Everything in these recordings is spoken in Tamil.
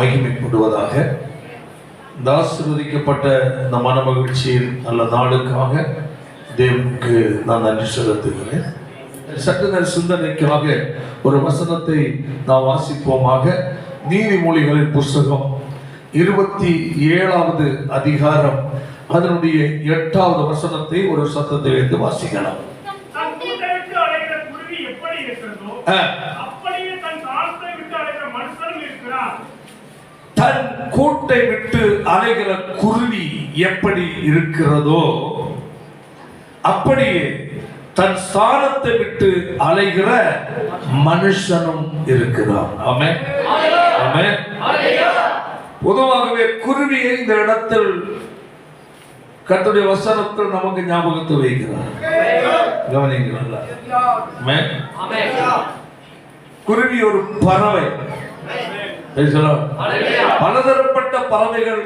மகிமைப்படுவதாக. இந்த ஆசீர்வதிக்கப்பட்ட இந்த மன மகிழ்ச்சியின் நல்ல நாளுக்காக தேவனுக்கு நான் நன்றி செலுத்துகிறேன். சற்று நேர சிந்தனைக்காக ஒரு வசனத்தை நாம் வாசிப்போமாக. நீதிமொழிகளின் புஸ்தகம் 27வது அதிகாரம் அதனுடைய 8வது வசனத்தை ஒரு சத்தத்தை வைத்து வாசிக்கலாம். தன் கூட்டை விட்டு அலைகிற குருவி எப்படி இருக்கிறதோ அப்படியே தன் ஸ்தானத்தை விட்டு அலைகிற மனுஷனும் இருக்கிறான். ஆமென், ஆமென். பொதுவாகவே குருவியை இந்த இடத்தில் கர்த்தருடைய வசனத்தில் நமக்கு ஞாபகத்தை வைக்கிறார். கவனிங்களா? குருவி ஒரு பறவை. பலதரப்பட்ட பறவைகள்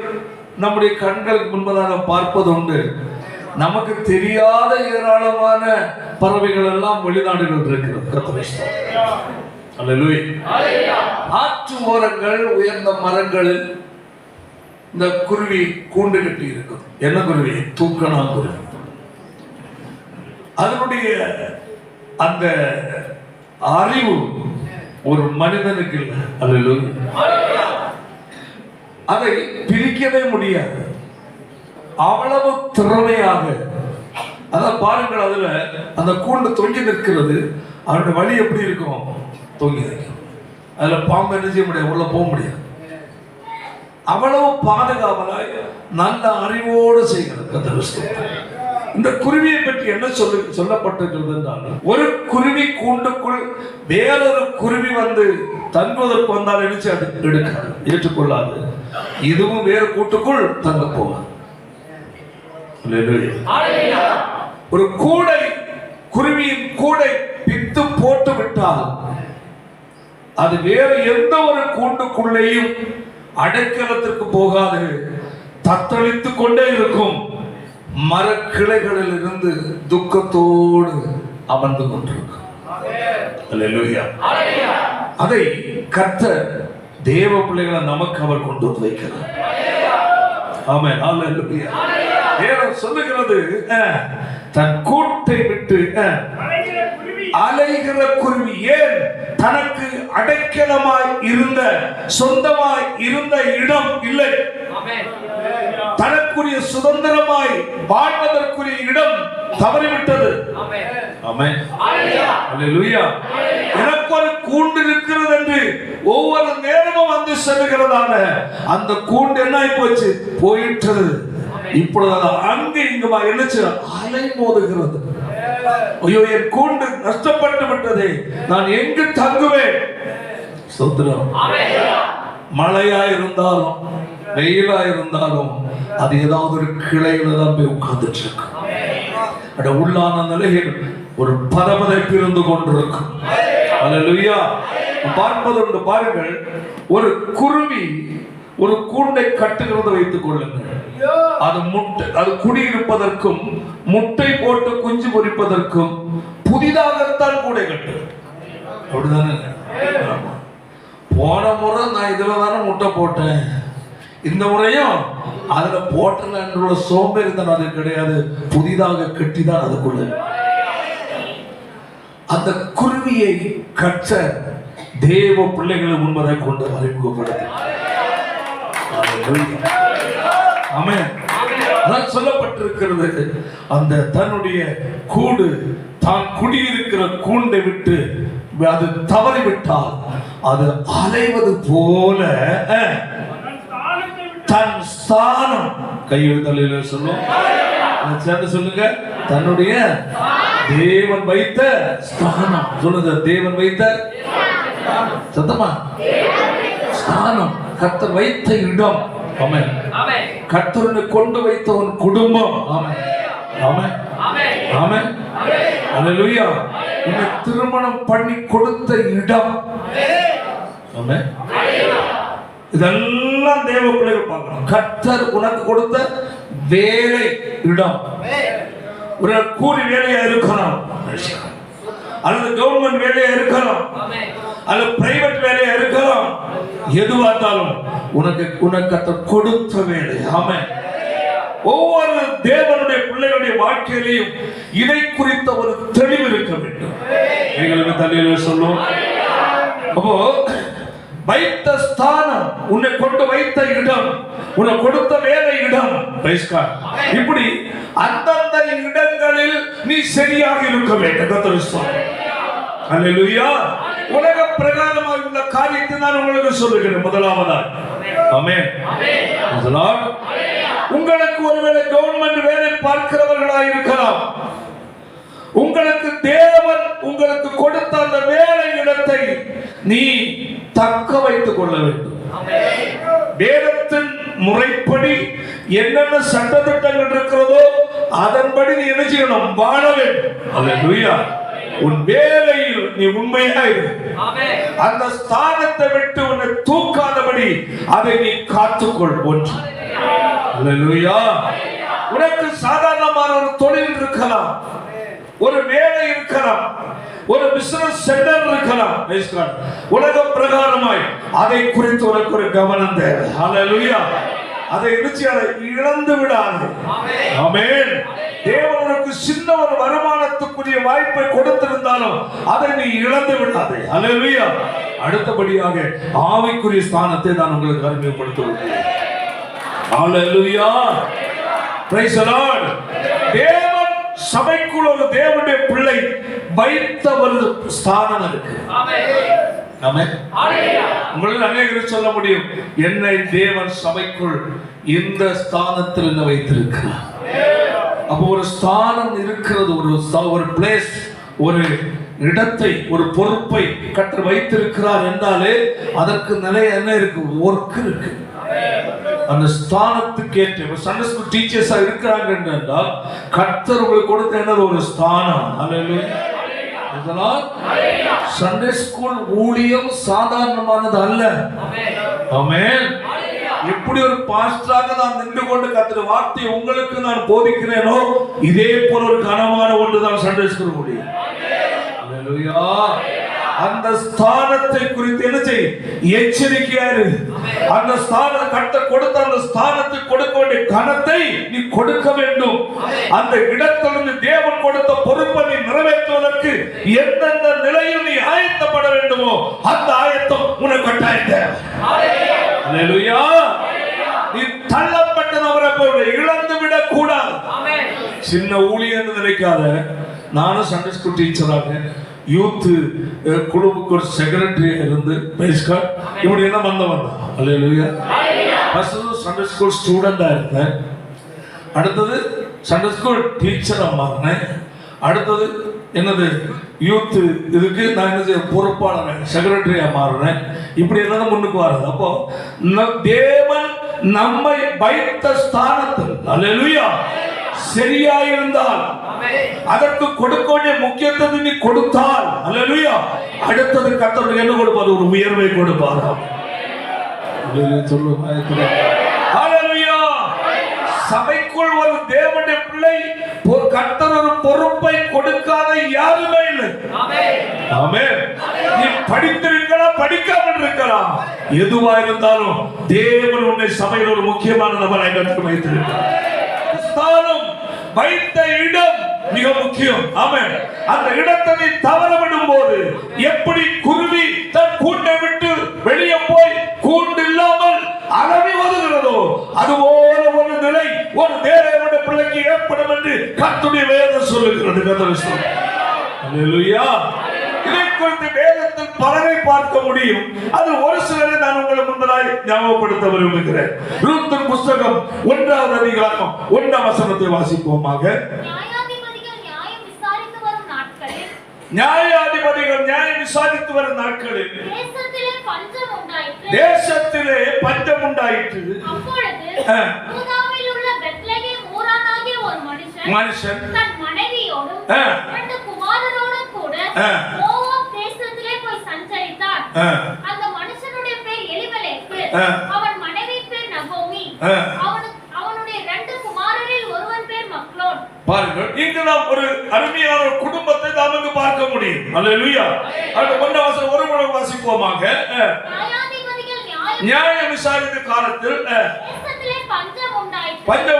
நம்முடைய கண்களுக்கு முன்பதாக பார்ப்பது உண்டு. நமக்கு தெரியாத ஏராளமான பறவைகள் எல்லாம் வெளிநாடுகள் இருக்கிறது. ஆற்று ஓரங்கள், உயர்ந்த மரங்களில் இந்த குருவி கூண்டு கட்டி இருக்கும். என்ன குருவி? தூக்கணாங்குருவி. அதனுடைய அந்த அறிவு ஒரு மனிதனுக்கு இல்லை. அதை பிரிக்கவே முடியாது. அவ்வளவு திறமையாக. அதான் பாருங்கள், அதுல அந்த கூண்டு தொங்கி நிற்கிறது. அவருடைய வழி எப்படி இருக்கும்? தொங்கி நிற்கும். அதுல பாம்பு என்ன செய்ய முடியாது, உள்ள போக முடியாது. அவ்வளவு பாதுகாவலாய் நல்ல அறிவோடு செய்கிறது. இந்த குருவியை பற்றி என்ன சொல்லப்பட்டிருக்கிறது என்றால், ஒரு குருவி கூண்டுக்குள் வேறொரு குருவி வந்து தங்குவதற்கு வந்தால் நினைச்சு அது எடுக்காது, ஏற்றுக்கொள்ளாது. இதுவும் வேறு கூட்டுக்குள் தங்க போகாது. ஒரு கூடை, குருவியின் கூடை பித்து போட்டு விட்டால் அது வேறு எந்த ஒரு கூண்டுக்குள்ளேயும் அடைக்கலத்திற்கு போகாது, தத்தளித்துக் கொண்டே இருக்கும். மரக்கிளைகளில் இருந்து துக்கத்தோடு அமர்ந்து கொண்டிருக்கும். அதை கர்த்தர் தேவ பிள்ளைகளை நமக்கு அவர் கொண்டு வந்து வைக்கிறார். ஆமென், அல்லேலூயா. வேதம் சொல்லுகிறது, தன் கூட்டை விட்டு அலைகிற குருவி. ஏன்? தனக்கு அடைக்கலமாய் இருந்த, சொந்தமாய் இருந்த இடம் இல்லை. தனக்குரிய சுதந்திரமாய் வாழ்வதற்குரிய இடம் தவறிவிட்டது. ஆமென், அல்லேலூயா. எனக்கு ஒரு கூண்டு இருக்கிறது என்று ஒவ்வொரு நேரமும் வந்து சொல்லுகிறதான அந்த கூண்டு என்ன ஆகி போச்சு? போயிட்டது. இப்பொழுது அங்கு இங்குமா என்னச்சு? அலை மோதுகிறது. ஐயோ, என் கூண்டு நஷ்டப்பட்டு விட்டதே, நான் எங்கு தங்குவேன்? ஸ்தோத்திரம். மழையா இருந்தாலும் வெயிலா இருந்தாலும் அது ஏதாவது ஒரு கிளையில தான் போய் உட்கார்ந்துட்டு இருக்கு. உள்ளான நிலையில் ஒரு பதபதைப்பு இருந்து கொண்டிருக்கும். அல்லேலூயா. பார்ப்பதுண்டு. பாருங்கள், ஒரு குருவி ஒரு கூண்டை கட்டுகிறத வைத்துக் கொள்ளுங்கள். அது முட்டை, அது குடியிருப்பதற்கும் முட்டை போட்டு குஞ்சு பொரிப்பதற்கும் புதிதாகத்தான் கூடை கட்டு. அப்படிதானே? போன முறை நான் இதுல தானே முட்டை போட்டேன், இந்த முறையும் அதுல போட்ட சோம்பேறிதான் அது கிடையாது. புதிதாக கட்டிதான் அதுக்குள்ள. அந்த குருவியை கற்ற தேவ பிள்ளைகளை முன்பதை கொண்டு அறிமுகப்படுத்த. ஆமென். சொல்லப்பட்டிருக்கிறது, அந்த தன்னுடைய கூடு, தான் குடியிருக்கிற கூண்டை விட்டு அது தவறிவிட்டால் அது அலைவது போல தன் ஸ்தானம், கையெழுத்தலில் சொல்லும், சொல்லுங்க, தன்னுடைய தேவன் வைத்த ஸ்தானம். சொல்லுங்க, தேவன் வைத்த சத்தமா ஸ்தானம், கர்த்தர் வைத்த இடம். ஆமென். கர்த்தரை கொண்டு வைத்த ஒரு குடும்பம். ஆமென், ஆமென், ஆமென், அல்லேலூயா. உன்னை திருமணம் பண்ணி கொடுத்த இடம். ஆமென். இதெல்லாம் தேவ பிள்ளைகள் பார்க்கணும். கர்த்தர் உனக்கு கொடுத்த வேலை இடம். ஒரு கூலி வேலையா இருக்கணும், அல்லது கவர்மெண்ட் வேலையா இருக்கலாம், அல்லது பிரைவேட் வேலையா இருக்கலாம். எதுவா இருந்தாலும் உனக்கு கொடுத்த வேலை. ஆமென். ஒவ்வொரு தேவனுடைய பிள்ளைகளுடைய வாழ்க்கையிலையும் இதை குறித்த ஒரு தெளிவு இருக்க வேண்டும். எங்களுக்கு தலையில சொல்லுவோம். அப்போ வைத்த ஸ்தானம், உன்னை கொண்டு வைத்த இடம், உன்னை கொடுத்த வேலை இடம், இப்படி அந்தந்த இடங்களில் நீ சரியாக இருக்க வேண்டும். அல்லேலூயா. உலக பிரகாரமாக உள்ள காரியத்தை நான் உங்களுக்கு சொல்லுகிறேன். முதலாவதா ஆமென். முதலாவது, உங்களுக்கு ஒருவேளை கவர்மெண்ட் வேலை பார்க்கிறவர்களாக இருக்கலாம். உங்களுக்கு தேவன் உங்களுக்கு கொடுத்த அந்த வேலை இடத்தை நீ தக்க வைத்துக் கொள்ள வேண்டும். வேதத்தின் முறைப்படி என்னென்ன சட்டத்திட்டங்கள் இருக்கிறதோ அதன்படி நீ என்ன செய்யணும்? வாழ வேண்டும். அல்லேலூயா. உன் வேலையில் நீ உண்மையாயிரு. அந்த ஸ்தானத்தை விட்டு உன்னை தூக்காதபடி அதை நீ காத்துக்கொள். ஒன்று. அல்லேலூயா. உனக்கு சாதாரணமான ஒரு தொழில் இருக்கலாம், ஒரு வேலை இருக்கலாம், ஒரு பிசினஸ் சென்டர் இருக்கலாம். உலக பிரகாரமாய் அதை குறித்து உனக்கு ஒரு கவனம் தேவை. அல்லேலூயா. அதை இழந்து விடாது. ஆமென். தேவன் உனக்கு சின்ன ஒரு வருமானத்துக்குரிய வாய்ப்பை கொடுத்திருந்தாலும் அதை நீ இழந்து விடாதே. அல்லேலூயா. அடுத்தபடியாக ஆவிக்குரிய ஸ்தானத்தை நான் உங்களுக்கு அறிமுகப்படுத்துவேன். அல்லேலூயா. Price the Lord. தேவன் சபைக்குள் ஒரு தேவனுடைய பிள்ளை வைத்த ஒரு ஸ்தானம் இருக்கு. ஆமென். உங்களில் அநேகர் சொல்ல முடியும், என்னை தேவன் சபைக்குள் இந்த ஸ்தானத்தில் என்ன வைத்திருக்கிறார். அப்போ ஒரு ஸ்தானம் இருக்கிறது, ஒரு பிளேஸ், ஒரு இடத்தை, ஒரு பொறுப்பை கர்த்தர் வைத்திருக்கிறார் என்றாலே அதற்கு நிலை என்ன இருக்கு? ஒர்க் இருக்கு. அந்த ஸ்தானத்துக்கு ஏற்ற சண்டே ஸ்கூல் டீச்சர்ஸா இருக்கிறாங்க என்றால் கர்த்தர் உங்களுக்கு கொடுத்த என்ன ஒரு ஸ்தானம். அல்லேலூயா. இதனால் சண்டே ஸ்கூல் ஊழியம் சாதாரணமானது அல்ல. ஆமென். எப்படி ஒரு பாஸ்டராக நான் நின்று கொண்டு கர்த்தர் வார்த்தை உங்களுக்கு நான் போதிக்கிறேனோ இதே போல ஒரு கனமான ஒன்றுதான் சண்டே ஸ்கூல் ஊழியம். அல்லேலூயா. அந்த ஸ்தானத்தை குறித்து என்ன செய்? எச்சரிக்கையாரு. அந்த ஸ்தானம் கர்த்தர் கொடுத்த அந்த ஸ்தானத்துக்கு கொடுக்க வேண்டிய கனத்தை நீ கொடுக்க வேண்டும். அந்த இடத்திலிருந்து தேவன் கொடுத்த பொறுப்பை நீ நிறைவேற்றுவதற்கு எந்தெந்த நிலையில் நீ ஆயத்தப்பட வேண்டுமோ அந்த ஆயத்தம் உனக்கு கட்டாயம் தேவை. அல்லேலூயா. நீ தள்ளப்பட்ட நபரை போல இழந்து விடக் கூடாது. சின்ன ஊழியர் நினைக்காத. நானும் சண்டே ஸ்கூல் டீச்சராக யூத் குழுவுக்கு ஒரு செக்ரட்டரி இருந்து இப்படி என்ன வந்தவன். அல்லேலூயா. ஃபர்ஸ்ட் சண்டே ஸ்கூல் ஸ்டூடெண்டா இருந்தேன். அடுத்தது சண்டே ஸ்கூல் டீச்சரா மாறினேன். அடுத்தது என்னது யூத் இதுக்கு நான் என்ன பொறுப்பாளர் செக்ரட்டரியா மாறினேன். இப்படி என்ன முன்னுக்கு வர்றது. அப்போ தேவன் நம்மை வைத்த ஸ்தானத்தில் அல்லேலூயா சரியாயிருந்தால் அதற்கு கொடுக்க வேண்டிய முக்கியத்துவத்தை நீ கொடுத்தால் அல்லேலூயா அடுத்தது கர்த்தர் என்ன கொடுப்பார்? ஒரு உயர்வை கொடுப்பார். அல்லேலூயா. சபைக்குள் ஒரு தேவனுடைய பிள்ளை கர்த்தர் ஒரு பொறுப்பை கொடுக்காத யாருமே இல்லை. ஆமென். நீ படித்திருக்கலாம், படிக்காமல் இருக்கலாம், எதுவா இருந்தாலும் தேவன் உன்னை சபையில் ஒரு முக்கியமான நபரை கர்த்தர் வைத்திருக்கிறார். ஸ்தானம் வைத்த இடம் மிக முக்கியம். ஆமென். அந்த இடத்தை நீ தவறவிடும் போது எப்படி குருவி தன் கூட்டை விட்டு வெளியே போய் கூண்டு இல்லாமல் அலறி வருகிறதோ அதுபோல ஒரு நிலை ஒரு தேவனுடைய பிள்ளைக்கு ஏற்படும் என்று கர்த்தருடைய வேதம் சொல்லுகிறது. அல்லேலூயா. இதை குறித்து வேதத்தில் பலரை பார்க்க முடியும். அது ஒரு சிலரை நான் உங்களுக்கு முன்னதாய் ஞாபகப்படுத்த விரும்புகிறேன். ரூத்தின் புஸ்தகம் 1ஆம் அதிகாரம் 1ஆம் வசனத்தை வாசிப்போமாக. நியாயாதிபதிகள் நியாயம் விசாரித்து வரும் நாட்களில் தேசத்திலே பஞ்சம் உண்டாயிற்று. மனுஷன் தன் மனைவியோடும் 2 குமாரரோடும் கூட மோவாப் தேசத்திலே போய் சஞ்சரித்தான். அந்த மனுஷனுடைய பேர் எலிமெலேக்கு, அவன் மனைவி பேர் நகோமி, அவனுடைய 2 குமாரரில் ஒருவன் பேர் மக்லோன். பாருங்கள், இங்கு நாம் ஒரு அருமையான குடும்பத்தை நமக்கு பார்க்க முடியும். அல்லேலூயா. அந்த 1 வசனம் ஒரு முறை வாசிப்போமாக. நியாயாதிபதிகள் நியாயம் நியாயம் விசாரித்த காலத்தில் தேசத்திலே பஞ்சம்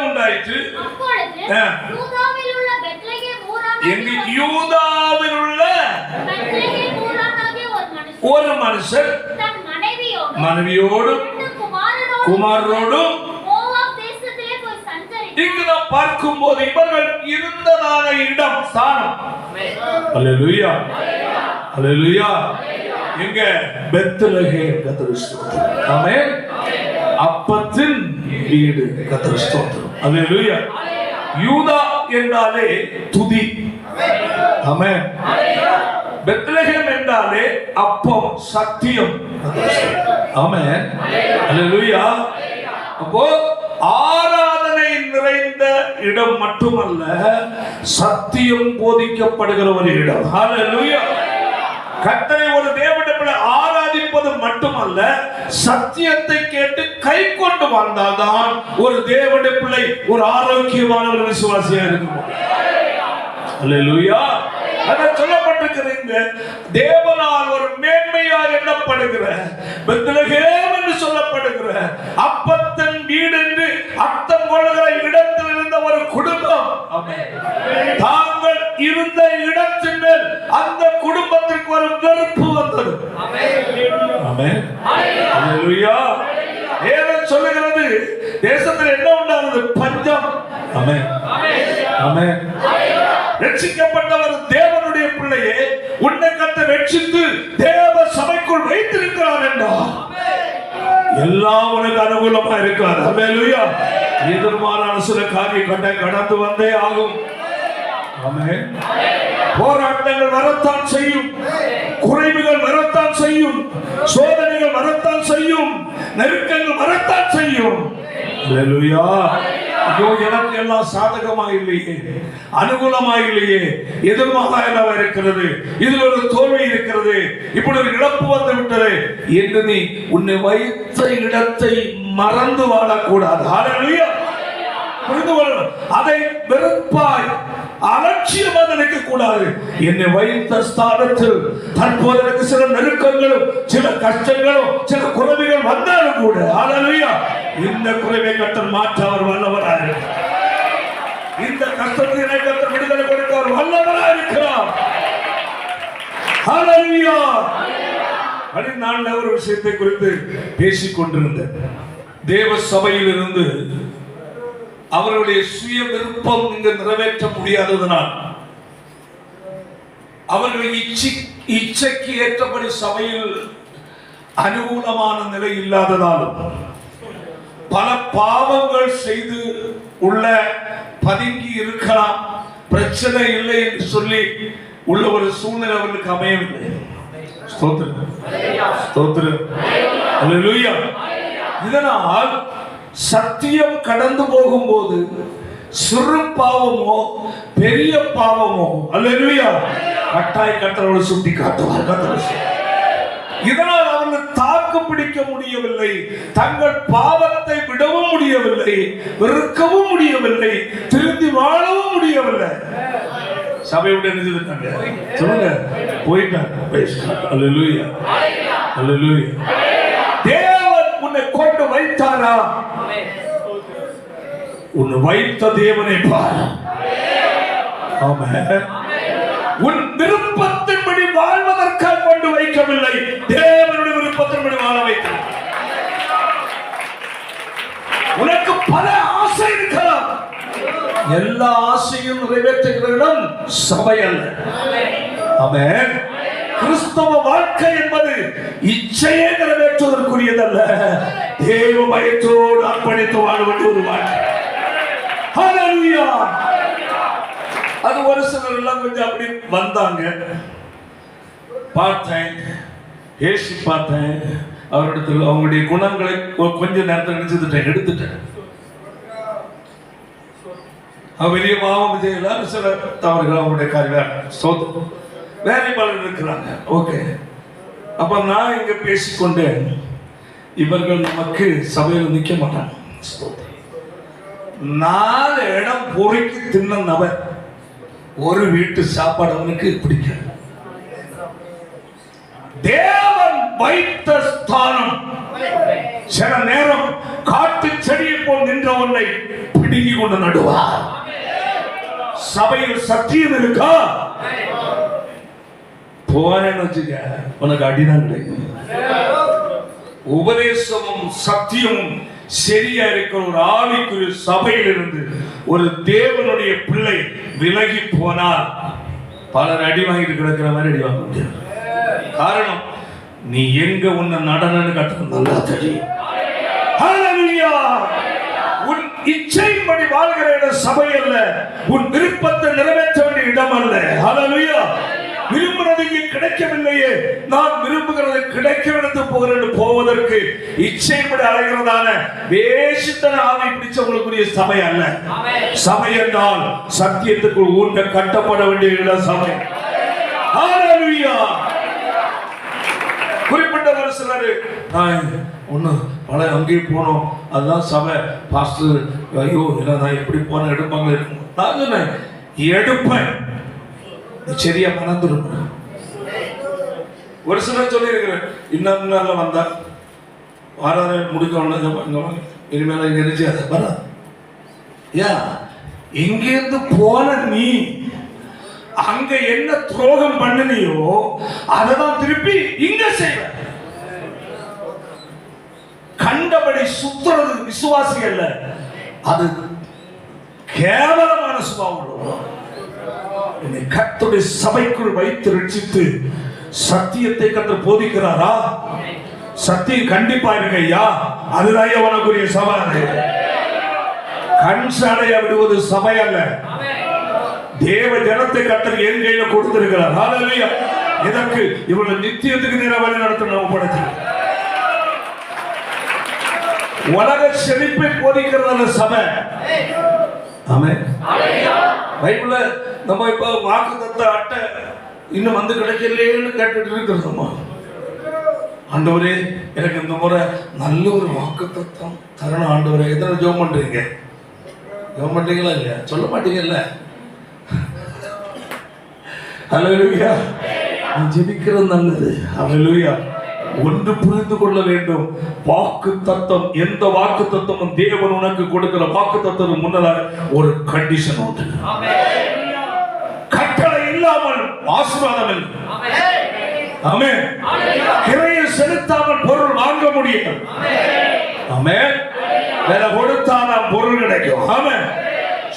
உண்டாயிற்று. அப்பொழுது யூதாவில் உள்ள பெத்லகேம் யூதாவில் உள்ள ஒரு மனுஷர் தன் மனைவியோடும் குமாரரோடும் இங்கு நாம் பார்க்கும் போது இவர்கள் இருந்ததான இடம் ஸ்தானம். அல்லேலூயா, அல்லேலூயா. எங்க? பெத்லகேம். கர்த்தருக்கு ஸ்தோத்திரம். ஆமென். அப்பத்தின் வீடு. கர்த்தருக்கு ஸ்தோத்திரம். அல்லேலூயா. யூதா என்றாலே துதி. ஆமென். பெத்லகேம் என்றாலே அப்பம், சத்தியம். ஆமென். அல்லேலூயா. அப்போ ஆராதனை நிறைந்த இடம் மட்டுமல்ல, சத்தியம் போதிக்கப்படுகிற ஒரு இடம். ஹல்லேலூயா. கர்த்தரை ஒரு தேவனிடத்தில் ஆராதிப்பது மட்டுமல்ல, சத்தியத்தை கேட்டு கை கொண்டு வாழ்ந்தால்தான் ஒரு தேவனுடைய பிள்ளை ஒரு ஆரோக்கியமான ஒரு விசுவாசியாக இருக்கும். அல்லேலூயா. அதான் சொல்லப்பட்டிருக்கிறீங்க, தேவனால் ஒரு மேன்மையால் எண்ணப்படுகிற பெத்லகேம் என்று சொல்லப்படுகிற அப்பத்தின் வீடு என்று அர்த்தம் கொள்கிற இடத்தில் இருந்த ஒரு குடும்பம். தாங்கள் இருந்த இடத்தின் மேல் அந்த குடும்பத்திற்கு ஒரு வெறுப்பு வந்தது. ஆமென். அல்லேலூயா. வேதம் சொல்லுகிறது, தேசத்தில் என்ன உண்டானது? பஞ்சம். ஆமென். ஆமென். ரட்சிக்கப்பட்டவர் தேவனுடைய பிள்ளையே, உன்னை கர்த்தர் ரட்சித்து தேவ சபைக்குள் வைத்திருக்கிறார் என்றால் எல்லாம் உனக்கு அனுகூலமா இருக்காது. அல்லேலூயா. எதிர்மாறான சில காரியங்களை கடந்து வந்தே ஆகும். ஆமென். போராட்டங்கள் வரத்தான் செய்யும், குறைவுகள் வரத்தான் செய்யும், சோதனைகள் வரத்தான் செய்யும், நெருக்கங்கள் வரத்தான் செய்யும். அல்லேலூயா. ஐயோ, எனக்கு எல்லாம் சாதகமா இல்லையே, அனுகூலமா இல்லையே, எதிர்மாறாக இருக்கிறது, இதில் ஒரு தோல்வி இருக்கிறது, இப்படி ஒரு இழப்பு வந்து விட்டது என்று நீ உன்னை வைத்த இடத்தை மறந்து வாழக்கூடாது. ஹல்லேலூயா. புரிந்து கொள்ள, அதை வெறுப்பாய் அலட்சியமாக நினைக்க கூடாது. என்னை வைத்த ஸ்தானத்தில் தற்போது எனக்கு சில நெருக்கங்களும் சில கஷ்டங்களும் சில குறைவுகள் வந்தாலும் கூட, ஹல்லேலூயா, இந்த குறைவை கர்த்தர் மாற்ற அவர் வல்லவராக இருக்கிறார். இந்த கஷ்டத்தினை கர்த்தர் விடுதலை கொடுக்க அவர் வல்லவராக இருக்கிறார். ஹல்லேலூயா. நான் ஒரு விஷயத்தை குறித்து பேசிக் கொண்டிருந்தேன். தேவ சபையில் இருந்து அவர்களுடைய சுய விருப்பம் இங்கு நிறைவேற்ற முடியாததனால், அவர்கள் இச்சைக்கு ஏற்றபடி சபையில் அனுகூலமான நிலை இல்லாததாலும், பல பாவங்கள் செய்து உள்ள பதுங்கி இருக்கலாம், பிரச்சனை இல்லை என்று சொல்லி உள்ள ஒரு சூழ்நிலை அவர்களுக்கு அமையவில்லை. ஸ்தோத்திரம், ஸ்தோத்திரம், அல்லேலூயா. இதனால் சத்தியம் கடந்து போகும்போது சிறு பாவமோ பெரிய பாவமோ, அல்லேலூயா, கட்டாய் கர்த்தர் சுட்டி காட்டுவார். இதனால் அவர்கள் தாக்கு பிடிக்க முடியவில்லை, தங்கள் பாவத்தை விடவும் முடியவில்லை, வெறுக்கவும் முடியவில்லை, திருந்தி வாழவும் முடியவில்லை. சபையுடைய நினைச்சிருக்காங்க, சொல்லுங்க, போயிட்டாங்க. அல்லேலூயா, அல்லேலூயா. தேவன் உன்னை கொண்டு வைத்தாரா? உன்னை வைத்த தேவனை பார். ஆமென். உன் விருப்பத்தின்படி வாழ்வதற்காக கொண்டு வைக்கவில்லை, தேவனுடைய விருப்பத்தின்படி வாழ வைத்தார். உனக்கு பல ஆசை இருக்கலாம், எல்லா ஆசையும் நிறைவேற்றுகிற இடம் சபை அல்ல. ஆமென். கிறிஸ்தவ வாழ்க்கை என்பது இச்சையை நிறைவேற்றுவதற்குரியதல்ல, தேவ பயத்தோடு அர்ப்பணித்து வாழ வேண்டிய ஒரு வாழ்க்கை. ஹல்லேலூயா. அது ஒரு சிலர் எல்லாம் கொஞ்சம் அப்படி வந்தாங்க, பார்த்தேன், பேசி பார்த்தேன், அவரிடத்தில் அவங்களுடைய குணங்களை கொஞ்ச நேரத்தில் நினைச்சுட்டேன், எடுத்துட்டேன். பெரிய பாவம் செய்யல, சில தவறுகள் அவங்களுடைய காரியம் வேற பலர் இருக்கிறாங்க. ஓகே, அப்ப நான் இங்க பேசிக்கொண்டேன், இவர்கள் நமக்கு சபையில் நிற்க மாட்டாங்க. 4 இடம் பொறுக்கி தின்ன நபர் ஒரு வீட்டு சாப்பாடு அவனுக்கு பிடிக்காது. தேவன் வைத்த ஸ்தானம் சில நேரம் காட்டு செடியை போல் நின்ற உன்னை பிடுங்கி கொண்டு நடுவார். சபையில் சத்தியம் இருக்கா? போனேன்னு வச்சுக்க, உனக்கு அடிதான் கிடைக்கும். உபதேசமும் சத்தியமும் சரியா இருக்கிற ஒரு ஆவிக்குரிய சபையில் இருந்து ஒரு தேவனுடைய பிள்ளை விலகி போனால் பலர் அடி வாங்கிட்டு கிடக்கிற மாதிரி அடி வாங்க முடியாது. காரணம், நீ எங்க உன்னை நடனன்னு கட்டணும் நல்லா தெரியும். ஹல்லேலூயா. உன் இச்சையின்படி வாழ்கிற இடம் சபை அல்ல, உன் விருப்பத்தை நிறைவேற்ற வேண்டிய இடம் அல்ல. ஹல்லேலூயா. விரும்புறது இங்கே கிடைக்கவில்லையே, நான் விரும்புகிறது கிடைக்க எடுத்து போகிறேன் போவதற்கு இச்சைப்படி அலைகிறதான வேஷத்தன ஆவி பிடிச்சவங்களுக்குரிய சபை அல்ல. சபை என்றால் சத்தியத்துக்குள் ஊன்ற கட்டப்பட வேண்டிய இடம் சபை. ஹல்லேலூயா. குறிப்பிட்ட ஒரு சிலர் ஒண்ணு பல அங்கே போனோம், அதுதான் சபை. பாஸ்டர் ஐயோ நான் எப்படி போன எடுப்பாங்க. நான் சொன்னேன், எடுப்பேன், சரியா மறந்துடும். ஒரு சிலர் சொல்லி இருக்கிறேன், இன்னும் நாள்ல வந்தா வாராத முடிஞ்ச இனிமேல நெரிச்சு அதை வர எங்கிருந்து போன நீ அங்க என்ன துரோகம் பண்ணினியோ அதான் திருப்பி இங்க செய்வ. கண்டபடி சுத்துறது விசுவாசி அல்ல, அது கேவலமான சுபாவம். கர்த்தருடைய சபைக்குள் வைத்து ரட்சித்து சத்தியத்தை கற்று போதிக்கிறாரா? சத்தியம் கண்டிப்பா இருக்கு ஐயா, அதுதான் உனக்குரிய சவால். கண் சாடையா விடுவது சபை அல்ல, தேவ ஜனத்தை கர்த்தர் என் கையில கொடுத்திருக்கிறார். ஹல்லேலூயா. இதற்கு இவர்கள் நித்தியத்துக்கு நேர வழி நடத்த ஒப்படைத்து உலக செழிப்பை போதிக்கிறதான சபை. ஆமென். பைபிள்ல நம்ம இப்ப வாக்குத்தத்த அட்டை இன்னும் வந்து கிடைக்கலையேன்னு கேட்டுட்டு இருக்கிறோமா? ஆண்டவரே எனக்கு இந்த முறை நல்ல ஒரு வாக்குத்தத்தம் தரணும் ஆண்டவரே. எத்தனை ஜெபம் பண்றீங்க? ஜெபம் பண்றீங்களா இல்லையா? சொல்ல மாட்டீங்கல்ல. ஹல்லேலூயா. ஜெபிக்கிறது நல்லது. ஹல்லேலூயா. ஒன்று புரிந்து கொள்ள வேண்டும், வாக்கு தத்தம், எந்த வாக்கு தத்தமும் தேவன் உனக்கு கொடுக்கிற வாக்கு தத்தம் முன்னதாக ஒரு கண்டிஷன் உண்டு. கட்டளை இல்லாமல் ஆசீர்வாதம் இல்லை. ஆமென். கிரையை செலுத்தாமல் பொருள் வாங்க முடியும். ஆமென். வேற கொடுத்தாலும் பொருள் கிடைக்கும். ஆமென்.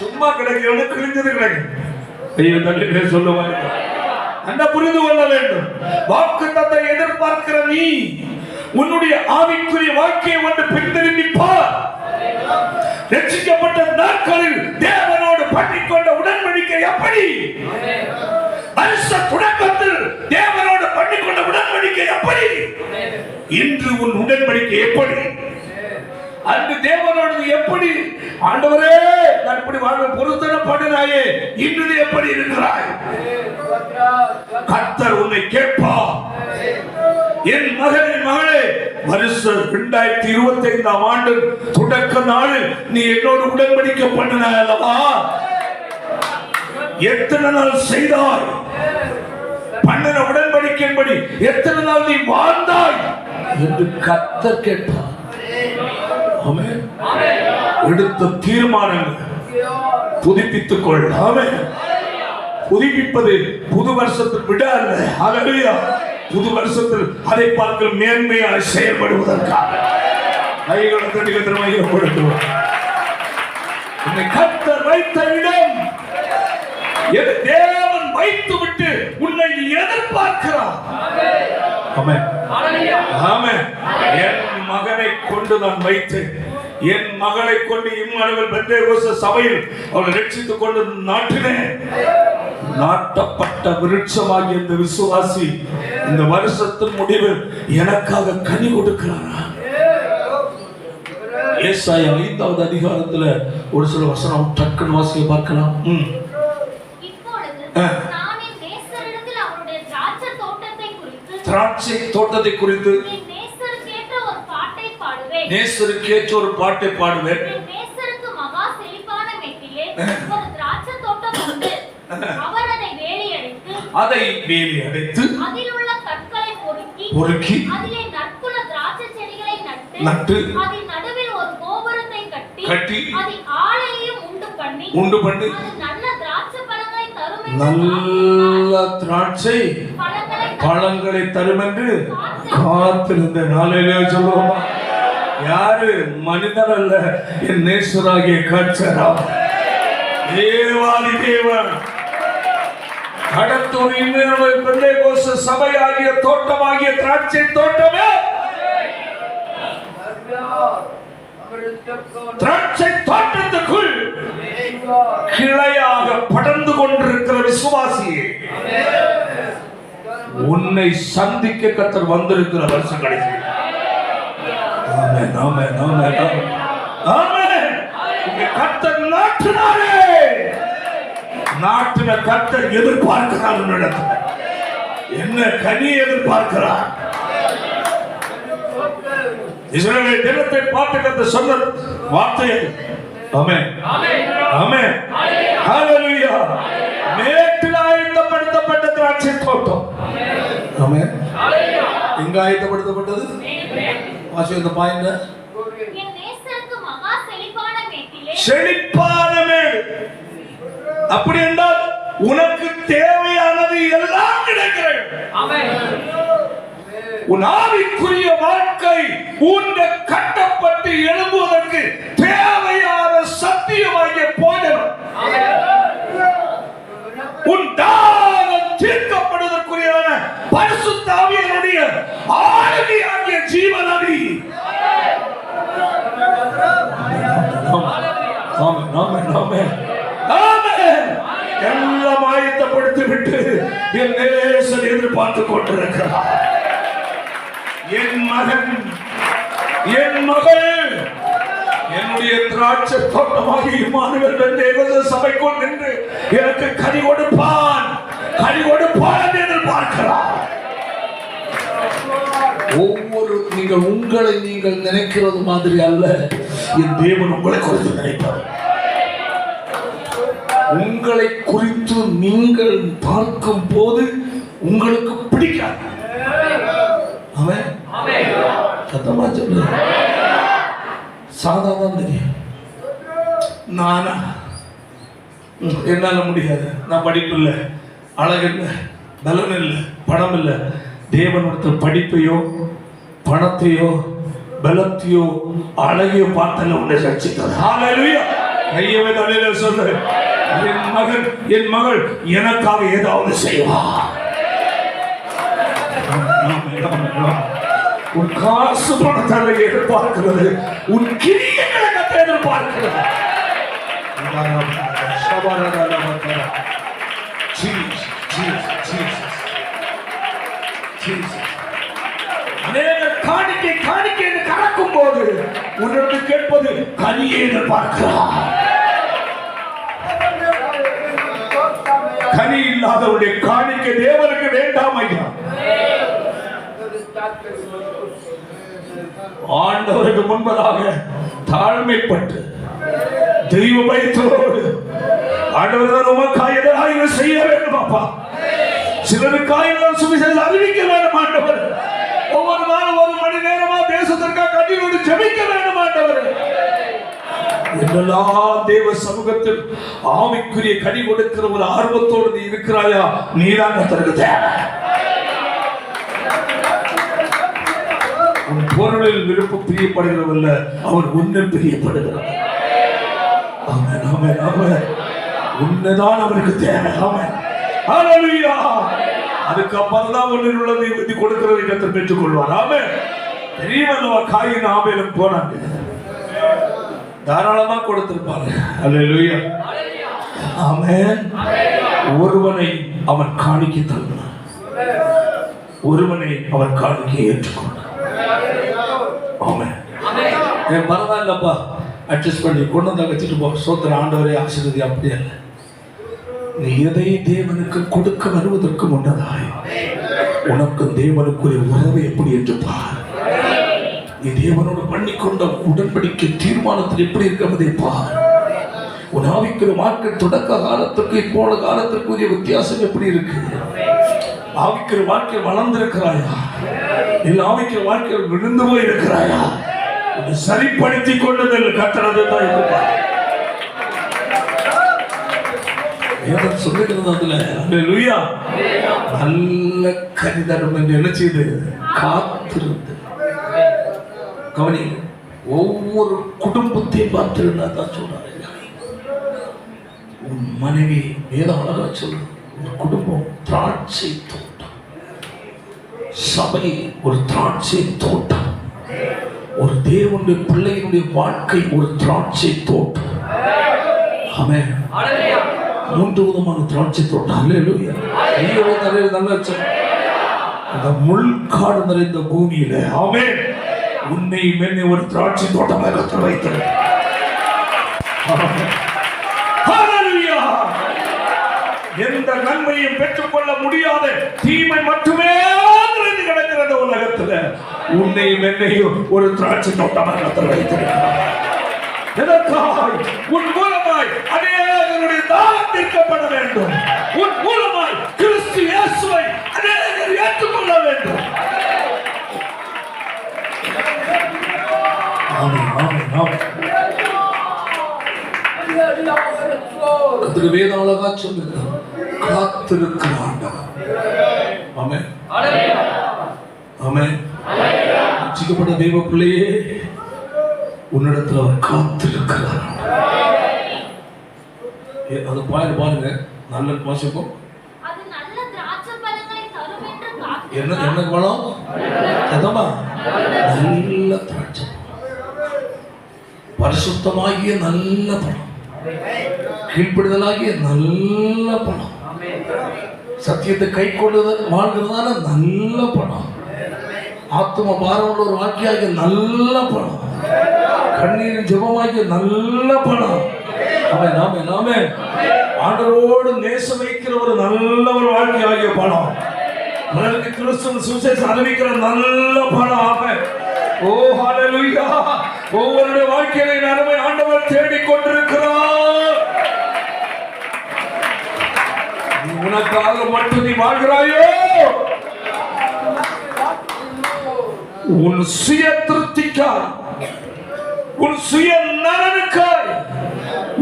சும்மா கிடைக்கும், கிழிஞ்சது கிடைக்கும். ஐயோ தள்ளி சொல்லுவாங்க. அந்த புரிந்து கொள்ள வேண்டும், வாக்குத்தத்தை எதிர்பார்க்கிற நீ உன்னுடைய ஆவிக்குரிய வாழ்க்கையை வந்து பின்திரும்பி பார். ரட்சிக்கப்பட்ட நாட்களில் தேவனோடு பண்ணிக்கொண்ட உடன்படிக்கை எப்படி? வருஷ தொடக்கத்தில் தேவனோடு பண்ணிக்கொண்ட உடன்படிக்கை எப்படி? இன்று உன் உடன்படிக்கை எப்படி? அன்று தேவனோடு எப்படி? ஆண்டவரே நான் இப்படி வாழ்வு பொருத்தனை பண்ணினாயே, இன்று எப்படி இருக்கிறாய்? கர்த்தர் உன்னை கேட்பார். என் மகனின் மகளே, வருஷம் 2025 ஆண்டு தொடக்க நாளில் நீ என்னோடு உடன்படிக்கை பண்ணினாய் அல்லவா? எத்தனை நாள் செய்தாய்? பண்ணின உடன்படிக்கையின்படி எத்தனை நாள் நீ வாழ்ந்தாய் என்று கர்த்தர் கேட்பார். ஆமென். எடுத்த தீர்மானங்கள் புதுப்பித்துக் கொள். ஆமென். புதுப்பிப்பது புது வருஷத்தில் விட அல்ல. ஹல்லேலூயா. புது வருஷத்தில் அதை பார்க்க மேன்மையாக செயல்படுவதற்காக கைகளை தட்டி கத்திரமாகப்படுத்துவோம். கர்த்தர் வைத்த இடம் எது தேவன் வைத்து விட்டு உன்னை எதிர்பார்க்கிறார். ஆமென். ஆமென். என் மகனை கொண்டு நான் வைத்தேன், என் மகளை கொண்டு இம்மானுவேல் பெந்தேகோஸ்தே சபையில் அவளை ரட்சித்துக் கொண்டு நாட்டினேன். நாட்டப்பட்ட விருட்சமாகிய இந்த விசுவாசி இந்த வருஷத்தின் முடிவில் எனக்காக கனி கொடுக்கிறாரா? ஏசாயா 5வது அதிகாரத்துல ஒரு சில வசனம் டக்குன்னு வாசிக்க பார்க்கலாம். திராட்சை தோட்டத்தை குறித்து நேசருக்கேற்ற ஒரு பாட்டை பாடுவேன். நேசருக்கு மகா செழிப்பான மேட்டிலே ஒரு திராட்சை தோட்டம் உண்டு. அவர் அதை வேலி அடைத்து அதில் உள்ள கற்களை பொறுக்கி அதிலே நற்குல திராட்சை செடிகளை நட்டு நட்டு அதின் நடுவில் ஒரு கோபுரத்தை கட்டி கட்டி அதில் ஆலையையும் உண்டு பண்ணி அது நல்ல திராட்சை பழங்களை தரும் நல்ல திராட்சை பழங்களை தரும் என்று காத்திருந்த நாளிலே சொல்லுவோமா? யாரு? மனிதன் அல்ல, என் நேசராகிய கர்த்தரா, தேவாதி தேவன். கடத்தூர் இன்னொரு பெந்தேகோஸ்து சபையாகிய தோட்டமாகிய திராட்சை தோட்டமே, திராட்சை தோட்டத்துக்குள் கிளையாக படர்ந்து கொண்டிருக்கிற விசுவாசியே, உன்னை சந்திக்க கர்த்தர் வந்திருக்கிற வருஷம் கிடைக்கும். ஆமென், ஆமென், ஆமென், ஆமென், ஆமென். கர்த்தர் நாட்டினாரே, நாட்டின கர்த்தர் எதிர்பார்க்கிறார். உன்னிடத்தில் என்ன கனி எதிர்பார்க்கிறார்? இஸ்ரவேல் தினத்தை பார்த்து கர்த்தர் சொன்ன வார்த்தை அது. ஆமென், ஆமென், ஹalleluya. மேட்டில் ஆயத்தப்படுத்தப்பட்ட திராட்சை தோட்டம். ஆமென். எங்க ஆயத்தப்படுத்தப்பட்டது? வாசி அந்த பாயிண்ட். என் நேசருக்கு மகா செழிப்பான மேட்டிலே, செழிப்பான மேடு. அப்படி என்றால் உனக்கு தேவையானது எல்லாம் கிடைக்கிறது. ஆமென். உன் ஆவிக்குரிய வாழ்க்கை உன்னை கட்டப்பட்டு எழும்புவதற்கு தேவையான சத்தியமாகிய போஜனம், உன் தாகம் தீர்க்கப்படுவதற்குரியான பரிசுத்த ஆவியினுடைய ஆளுகையாகிய ஜீவநதி. ஆமென், ஆமென், ஆமென், ஆமென். எல்லாம் ஆயத்தப்படுத்தி விட்டு என் நேசர் எதிர்பார்த்து கொண்டிருக்கிறார். என் மகன், என் மகள், என்னுடைய திராட்சை தோட்டமாக இம்மானுவேல் பெந்தேகோஸ்து சபைக்குள் நின்று எனக்கு கனி கொடுப்பான், கனி கொடுப்பான் என்று எதிர்பார்க்கிறார். ஒவ்வொரு உங்களை நீங்கள் நினைக்கிறது மாதிரி அல்ல, என் தேவன் உங்களை குறித்து நினைப்பார். உங்களை குறித்து நீங்கள் பார்க்கும் போது உங்களுக்கு பிடிக்காது. அவன் சத்தமா சொல்லு. சாதாரண தெரியும், நானா என்னால முடியாது, நான் படிப்பு இல்லை, அழகு இல்லை, பலம் இல்லை, பணம் இல்லை. தேவனிடத்தில் படிப்பையோ பணத்தையோ பலத்தையோ அழகையோ பார்த்தால உன்னை ரட்சித்தார். ஹalleluya. கையவே தலையில சொல்லு, என் மகன் என் மகள் எனக்காக ஏதாவது செய்வா. உன் காசு பணத்தால எதிர்பார்க்கிறது, உன் கிரியைகளை கத்த எதிர்பார்க்கிறது. அநேக காணிக்கை காணிக்கை என்று கலக்கும் போது உன்னிடத்தில் கேட்பது கனியை எதிர்பார்க்கிறார். கனி இல்லாதவருடைய காணிக்கை தேவனுக்கு வேண்டாம் ஐயா. ஆண்டவருக்கு முன்பதாக தாழ்மைப்பட்டு தெய்வ பயத்தோடு ஆண்டவர் உமக்காக எதிராக செய்ய வேண்டும் அப்பா. சிலருக்காக சுவிசேஷம் அறிவிக்க வேண்டும் ஆண்டவர். ஒவ்வொரு நாளும் ஒரு மணி நேரமா தேசத்திற்காக கண்ணீரோடு ஜெபிக்க வேண்டும் ஆண்டவர். என்னெல்லாம் தேவ சமூகத்தில் ஆவிக்குரிய கனி கொடுக்கிற ஒரு ஆர்வத்தோடு நீ இருக்கிறாயா? நீதான் கர்த்தருக்கு தேவை. உன் பொருளில் விருப்பம் பிரியப்படுகிறவல்ல, அவர் உன்னில் பிரியப்படுகிறார். ஆமென், ஆமென், ஆமென். உன்னைதான் அவருக்கு தேவை. ஆமென், ஹalleluya. அதுக்கப்புறம் தான் உன்னில் உள்ளதை விதி கொடுக்கிறதை கர்த்தர் பெற்றுக் கொள்வார். ஆமென். தெரியுமல்லவா, காயின் ஆபேலும் போனாங்க, தாராளமா கொடுத்திருப்பாங்க. ஹalleluya, ஆமென். ஒருவனை அவன் காணிக்கை தந்தார், ஒருவனை அவன் காணிக்கை ஏற்றுக்கொண்டார். ஆமென். பரவாயில்லப்பா, அட்ஜஸ்ட் பண்ணி கொண்டு வந்து வச்சுட்டு போ, சோத்திர ஆண்டவரே ஆசீர்வதி. அப்படி அல்ல, நீ எதை தேவனுக்கு கொடுக்க வருவதற்கு முன்னதாய் உனக்கு தேவனுக்குரிய உறவு எப்படி என்று பார். நீ தேவனோடு பண்ணிக்கொண்ட உடன்படிக்கை தீர்மானத்தில் எப்படி இருக்கிறதை பார். உன் ஆவிக்குரிய வாழ்க்கை தொடக்க காலத்திற்கு இப்போன காலத்திற்குரிய வித்தியாசம் எப்படி இருக்கு? ஆவிக்குரிய வாழ்க்கையில் வளர்ந்திருக்கிறாயா? இல்லை ஆவிக்குரிய வாழ்க்கையில் விழுந்து போய் இருக்கிறாயா? சரிப்படுத்திக் கொள்ளுதல் கட்டணத்தை தான் எதிர்பார்க்கிறேன். சொல்லுகிறது அதுல அல்லேலூயா. நல்ல கனிதரும் என்று என்ன செய்து காத்திருந்து கவனி. ஒவ்வொரு குடும்பத்தையும் பார்த்திருந்தா தான் சொல்றாரு. உன் மனைவி வேதம் அழகா சொல்லு. ஒரு குடும்பம் திராட்சை தோட்டம், சபை ஒரு திராட்சை தோட்டம், ஒரு தேவனுடைய பிள்ளையினுடைய வாழ்க்கை ஒரு திராட்சை தோட்டம். ஆமென். மூன்று விதமான திராட்சை தோட்டம். அல்லேலூயா. நல்ல அந்த முள்காடு நிறைந்த பூமியில ஆமென் உன்னை மென்னை ஒரு திராட்சை தோட்டமாக கர்த்தர் வைத்தார். ஹல்லேலூயா. எந்த நன்மையும் பெற்றுக்கொள்ள முடியாத தீமை மட்டுமே நிறைந்து கிடக்கிறது உலகத்துல. உன்னை மென்னையும் ஒரு திராட்சை தோட்டமாக கர்த்தர் வைத்திருக்கிறார். எதற்காய்? உன் மூலமாய் அநேகருடைய தாகம் தீர்க்கப்பட வேண்டும். உன் மூலமாய் கிறிஸ்து இயேசுவை அநேகர் ஏற்றுக்கொள்ள வேண்டும். ஆமென், ஆமென், ஆமென். கர்த்தர் வேதம் அழகா சொல்லுது, காத்திருக்கிற ஆண்டவர். ஆமென், ஆமென். ரட்சிக்கப்பட்ட தேவ பிள்ளையே, உன்னிடத்தில் அவர் காத்திருக்கிறார். அது பாருங்க, நல்ல வாசிப்போம். என்ன பழம்? அதமா நல்ல திராட்சை, பரிசுத்தமாகிய நல்ல பழம், கீழ்ப்படுதலாகிய நல்ல பழம், சத்தியத்தை கை கொள்ளுதல் வாழ்கிறதான நல்ல பழம், ஆத்ம பாரம் உள்ள ஒரு வாழ்க்கையாகிய நல்ல பழம், கண்ணீரின் ஜெபமாகிய நல்ல பழம். ஆமென், ஆமென், ஆமென். ஆண்டவரோடு நேசம் வைக்கிற ஒரு நல்ல ஒரு வாழ்க்கையாகிய பழம், உலகத்துக்கு கிறிஸ்துவின் சுவிசேஷம் அறிவிக்கிற நல்ல பழம். ஆமென். ஓ ஹல்லேலூயா. ஒவ்வொருடைய வாழ்க்கையை நன்மை ஆண்டவர் தேடிக் கொண்டிருக்கிறார். நீ உனக்காக மட்டும் நீ வாழ்கிறாயோ? உன் சுய திருப்திக்காய், உன் சுய நலனுக்காய்,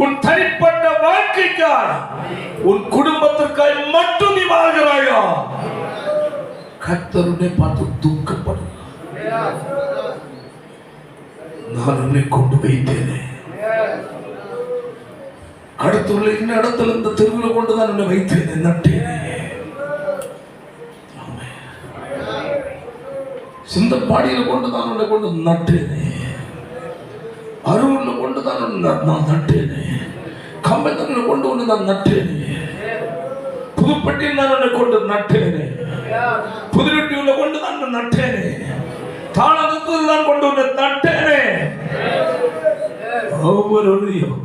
உன் தனிப்பட்ட வாழ்க்கைக்காய், உன் குடும்பத்திற்காய் மட்டும் நீ வாழ்கிறாயா? கர்த்தருடைய பார்த்து துக்கப்படுகிறார். நான் உன்னை கொண்டு வைத்தேனே, அடுத்துள்ள இந்த இடத்துல இந்த தெருவில் கொண்டுதான் உன்னை வைத்தேனே, நட்டேனே. சிந்தப்பாடியில கொண்டுதான் உன்னை கொண்டு நட்டேனே, அருள்ல கொண்டுதான் நான் நட்டேனே, கம்பத்தன்ல கொண்டு வந்து நான் நட்டேனே, புதுப்பட்டியில் நான் உன்னை கொண்டு நட்டேனே, புதுவெட்டியுள்ள கொண்டு தான் நட்டேனே, தாளத்தில் தான் கொண்டு வந்து நட்டேனே. ஒவ்வொருவரையும்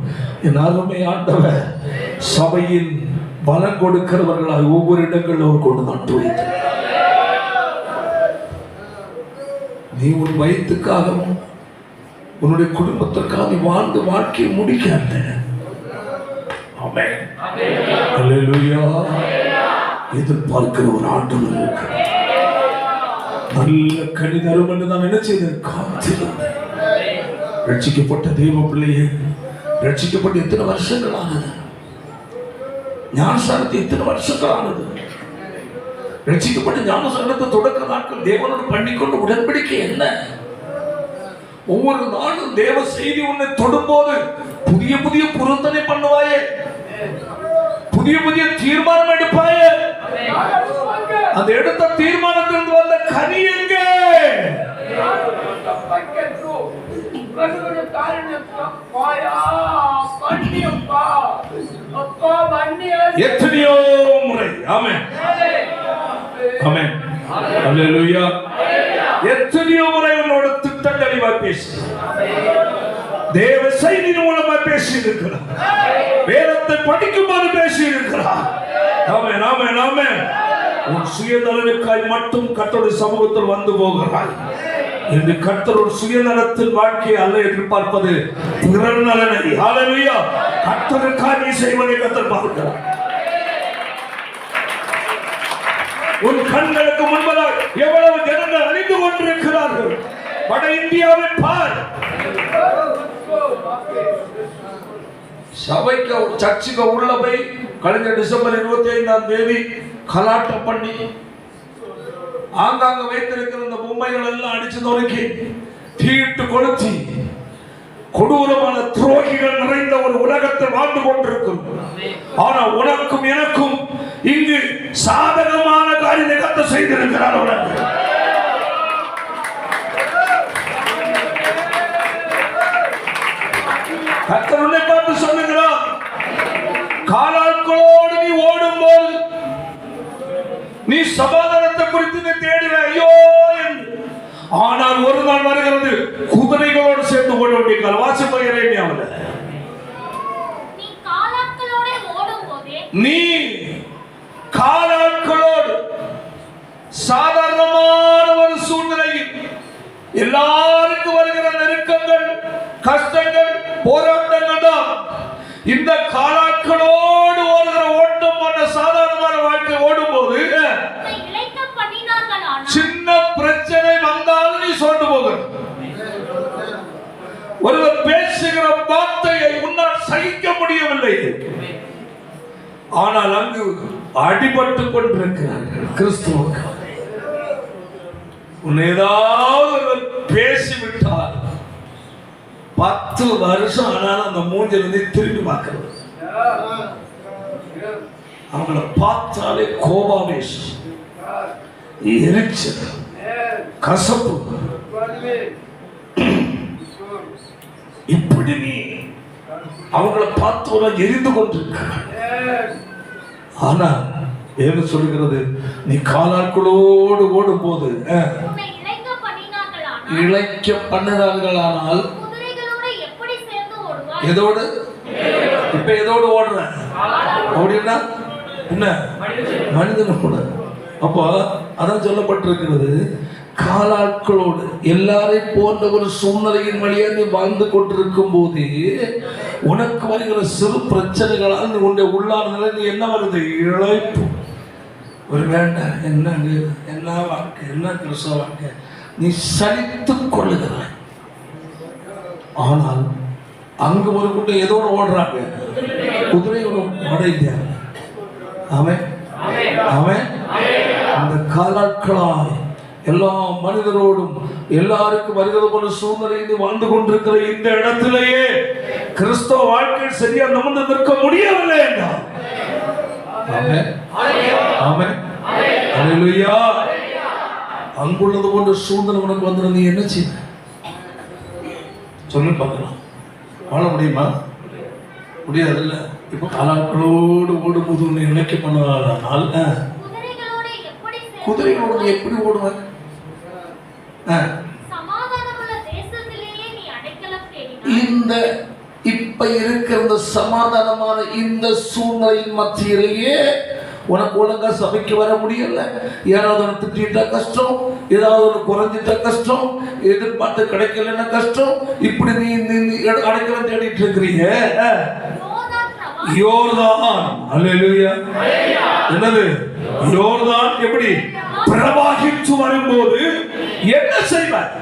என் அருமை ஆண்டவர் சபையில் பலம் கொடுக்கிறவர்களாய் ஒவ்வொரு இடங்களில் அவர் கொண்டு நட்டு வைத்தார். நீ உன் வயிற்றுக்காகவும் உன்னுடைய குடும்பத்திற்காக நீ வாழ்ந்து வாழ்க்கையை முடிக்காத. ஆமென், அல்லேலூயா. எதிர்பார்க்கிற ஒரு ஆண்டவர் இருக்கிறார். நல்ல கனி தரும் என்று நான் என்ன செய்தேன்? காத்திருந்தேன். ரட்சிக்கப்பட்ட தெய்வ பிள்ளையே, ரட்சிக்கப்பட்ட எத்தனை வருஷங்கள் ஆனது? ஞானஸ்நானத்தை எத்தனை வருஷங்கள் ஆனது? ரட்சிக்கப்பட்ட ஞானஸ்நானத்தை தொடக்க நாட்கள் தேவனோடு பண்ணிக்கொண்டு உடன்படிக்கை என்ன? ஒவ்வொரு நாளும் தேவ செய்தி உன்னை தொடும்போது புதிய புதிய பொருத்தனை பண்ணுவாயே, புதிய புதிய தீர்மானம் எடுப்பாயே. அந்த எடுத்த தீர்மானத்திலிருந்து வந்த கனி எங்கே? எத்தனையோ முறை. ஆமென், ஆமென், அல்லேலூயா. எத்தனையோ முறை உன்னோட திட்டங்களை பேசி தேவ செய்தி மூலமா பேசி இருக்கிறார், வேதத்தை படிக்கும் போது பேசி இருக்கிறார். ஆமென், ஆமென், ஆமென். உன் சுயநலனுக்காய் மட்டும் கர்த்தருடைய சமூகத்தில் வந்து போகிறாய். இந்த கர்த்தருடைய சுயநலத்தின் வாழ்க்கையை அல்ல எதிர்பார்ப்பது, பிறர் நலனை. ஹல்லேலூயா. கர்த்தருக்காக நீ செய்வதை கர்த்தர் பார்க்கிறார். உன் கண்களுக்கு முன்பதாக எவ்வளவு ஜனங்கள் அழிந்து கொண்டிருக்கிறார்கள். வட இந்தியாவை பார். சபைக்கு சர்ச்சுக்கு உள்ள போய் கழிஞ்ச டிசம்பர் 25ஆம் தேதி கலாட்டம் பண்ணி ஆங்காங்க வைத்திருக்கிற இந்த பொம்மைகள் எல்லாம் அடிச்சு நொறுக்கி தீட்டு கொளுத்தி கொடூரமான துரோகிகள் நிறைந்த ஒரு உலகத்தில் வாழ்ந்து கொண்டிருக்கும். ஆனா உனக்கும் எனக்கும் இங்கு சாதகமான காரியத்தை கர்த்தர் செய்திருக்கிறார். உனக்கு கர்த்தர் உன்னை பார்த்து சொல்லுகிறார், காலாட்களோடு நீ ஓடும்போது நீ சமாதானத்தை குறித்து நீ தேடுற ஐயோ என்று. ஆனால் ஒரு நாள் வருகிறது குதிரைகளோடு சேர்ந்து ஓட வேண்டிய காலம். வாசிப்பகிறேன் அவளை, நீ காலாட்களோடு சாதாரணமான ஒரு சூழ்நிலையில் எல்லாருக்கும் வருகிற நெருக்கங்கள், கஷ்டங்கள், போராட்டங்கள் தான். இந்த காலாட்களோடு ஓடுகிற ஓட்டம் போன்ற சாதாரணமான வாழ்க்கை ஓடும்போது சின்ன பிரச்சனை வந்தாலும் நீ சோர்ந்து போக. ஒருவர் பேசுகிற வார்த்தையை உன்னால் சகிக்க முடியவில்லை, ஆனால் அங்கு அடிபட்டுக் கொண்டிருக்கிறார்கள். கிறிஸ்துவுக்கு உன்னை ஏதாவது பேசிவிட்டால் 10 வருஷம் ஆனாலும் அந்த மூஞ்சில இருந்து திரும்பி பார்க்கிறது. அவங்கள பார்த்தாலே கோபாவேஷம், எரிச்சல், கசப்பு. இப்படி நீ அவங்கள பார்த்து எரிந்து கொண்டிருக்க. ஆனா என்ன சொல்லுகிறது, நீ காலாட்களோடு ஓடும் போது இழைக்க பண்ணினார்களானால் எதோடு இப்ப எதோடு ஓடுற அப்படின்னா என்ன, மனிதனோட. அப்போ அதான் சொல்லப்பட்டிருக்கிறது, காலாட்களோடு எல்லாரையும் போன்ற ஒரு சூழ்நிலையின் வழியா நீ வாழ்ந்து கொண்டிருக்கும் போது உனக்கு வருகிற சிறு பிரச்சனைகளால் உன்னுடைய உள்ளான நிலை நீ என்ன வருது, இழைப்பு. ஒரு வேண்டாம், என்ன வாழ்க்கை, என்ன கிறிஸ்தவ வாழ்க்கை, நீ சலித்துக் கொள்ளுகிறாய். ஆனால் அங்கு ஒரு கூட்டம் எதோடு ஓடுறாங்க, குதிரையோட ஓடையா. அவன் அந்த காலாட்களாய் எல்லா மனிதரோடும் எல்லாருக்கும் வருகிறது போல சூழ்நிலையில் வாழ்ந்து கொண்டிருக்கிற இந்த இடத்திலேயே கிறிஸ்தவ வாழ்க்கை சரியா நிமிர்ந்து நிற்க முடியவில்லை என்றால் அங்குள்ளது போன்ற சூழ்நிலை உனக்கு வந்து நீ என்ன செய்ய சொல்லி பார்க்கலாம். வாழ முடியுமா? முடியாது இல்ல. இப்போ காலாட்களோடு ஓடும்போது உன்னை இணைக்க பண்ணால் குதிரைகளோடு எப்படி ஓடுவாங்க? இந்த இப்ப இருக்கிற இந்த சமாதானமான இந்த சூழ்நிலையின் மத்தியிலேயே உனக்கு ஒழுங்கா சபைக்கு வர முடியல. யாராவது ஒன்று திட்டா கஷ்டம், ஏதாவது ஒன்று குறைஞ்சிட்டா கஷ்டம், எதிர்பார்த்து கிடைக்கலன்னா கஷ்டம். இப்படி நீ அடைக்கலம் தேடிட்டு இருக்கிறீங்க. யோர்தான், அல்லேலூயா. என்னது யோர்தான் எப்படி பிரவாகித்து வரும்போது என்ன செய்வார்?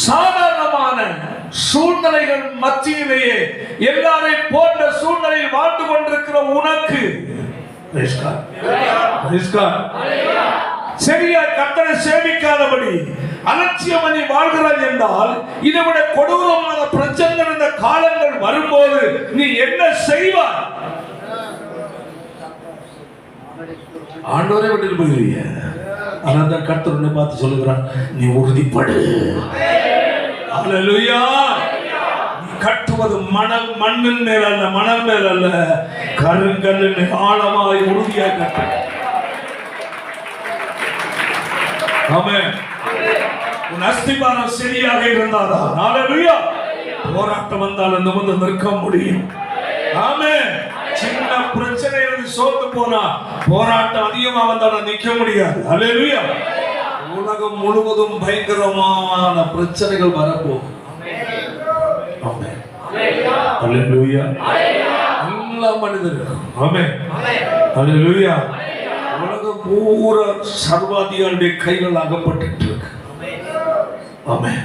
சாதாரணமான சூழ்நிலைகள் மத்தியிலேயே எல்லாரையும் போன்ற சூழ்நிலையில் வாழ்ந்து கொண்டிருக்கிற உனக்கு சரியா கர்த்தரை சேமிக்காதபடி அலட்சியம் பண்ணி வாழ்கிறாய் என்றால் இதை விட கொடூரமான பிரச்சனைகள் இந்த காலங்கள் வரும்போது நீ என்ன செய்வாய்? ஆண்டவரே விட்டு போயிருவீங்க. ஆனால் தான் கர்த்தர் உன்னை பார்த்து சொல்லுகிறான், நீ உறுதிப்படு. அல்லேலூயா. நீ கட்டுவது மண்ணின் மேல் அல்ல, மணல் மேல் அல்ல, கருங்கல்லின் ஆழமாய் உறுதியாக கட்டு. ஆமென். உன் அஸ்திபாரம் சரியாக இருந்தாதான் அல்லேலூயா போராட்டம் வந்தாலும் நிமிர்ந்து நிற்க முடியும். ஆமென். சின்ன பிரச்சனை சோர்ந்து போனா போராட்டம் அதிகமா வந்தாலும் நிக்க முடியாது. அல்லேலூயா. உலகம் முழுவதும் பயங்கரமான பிரச்சனைகள் வரப்போகும். ஆமென். அல்லேலூயா. எல்லா மனிதர்களும் ஆமென். அல்லேலூயா. உலகம் பூரா சர்வாதிகாரியுடைய கைகள் அகப்பட்டு இருக்கு. Amen.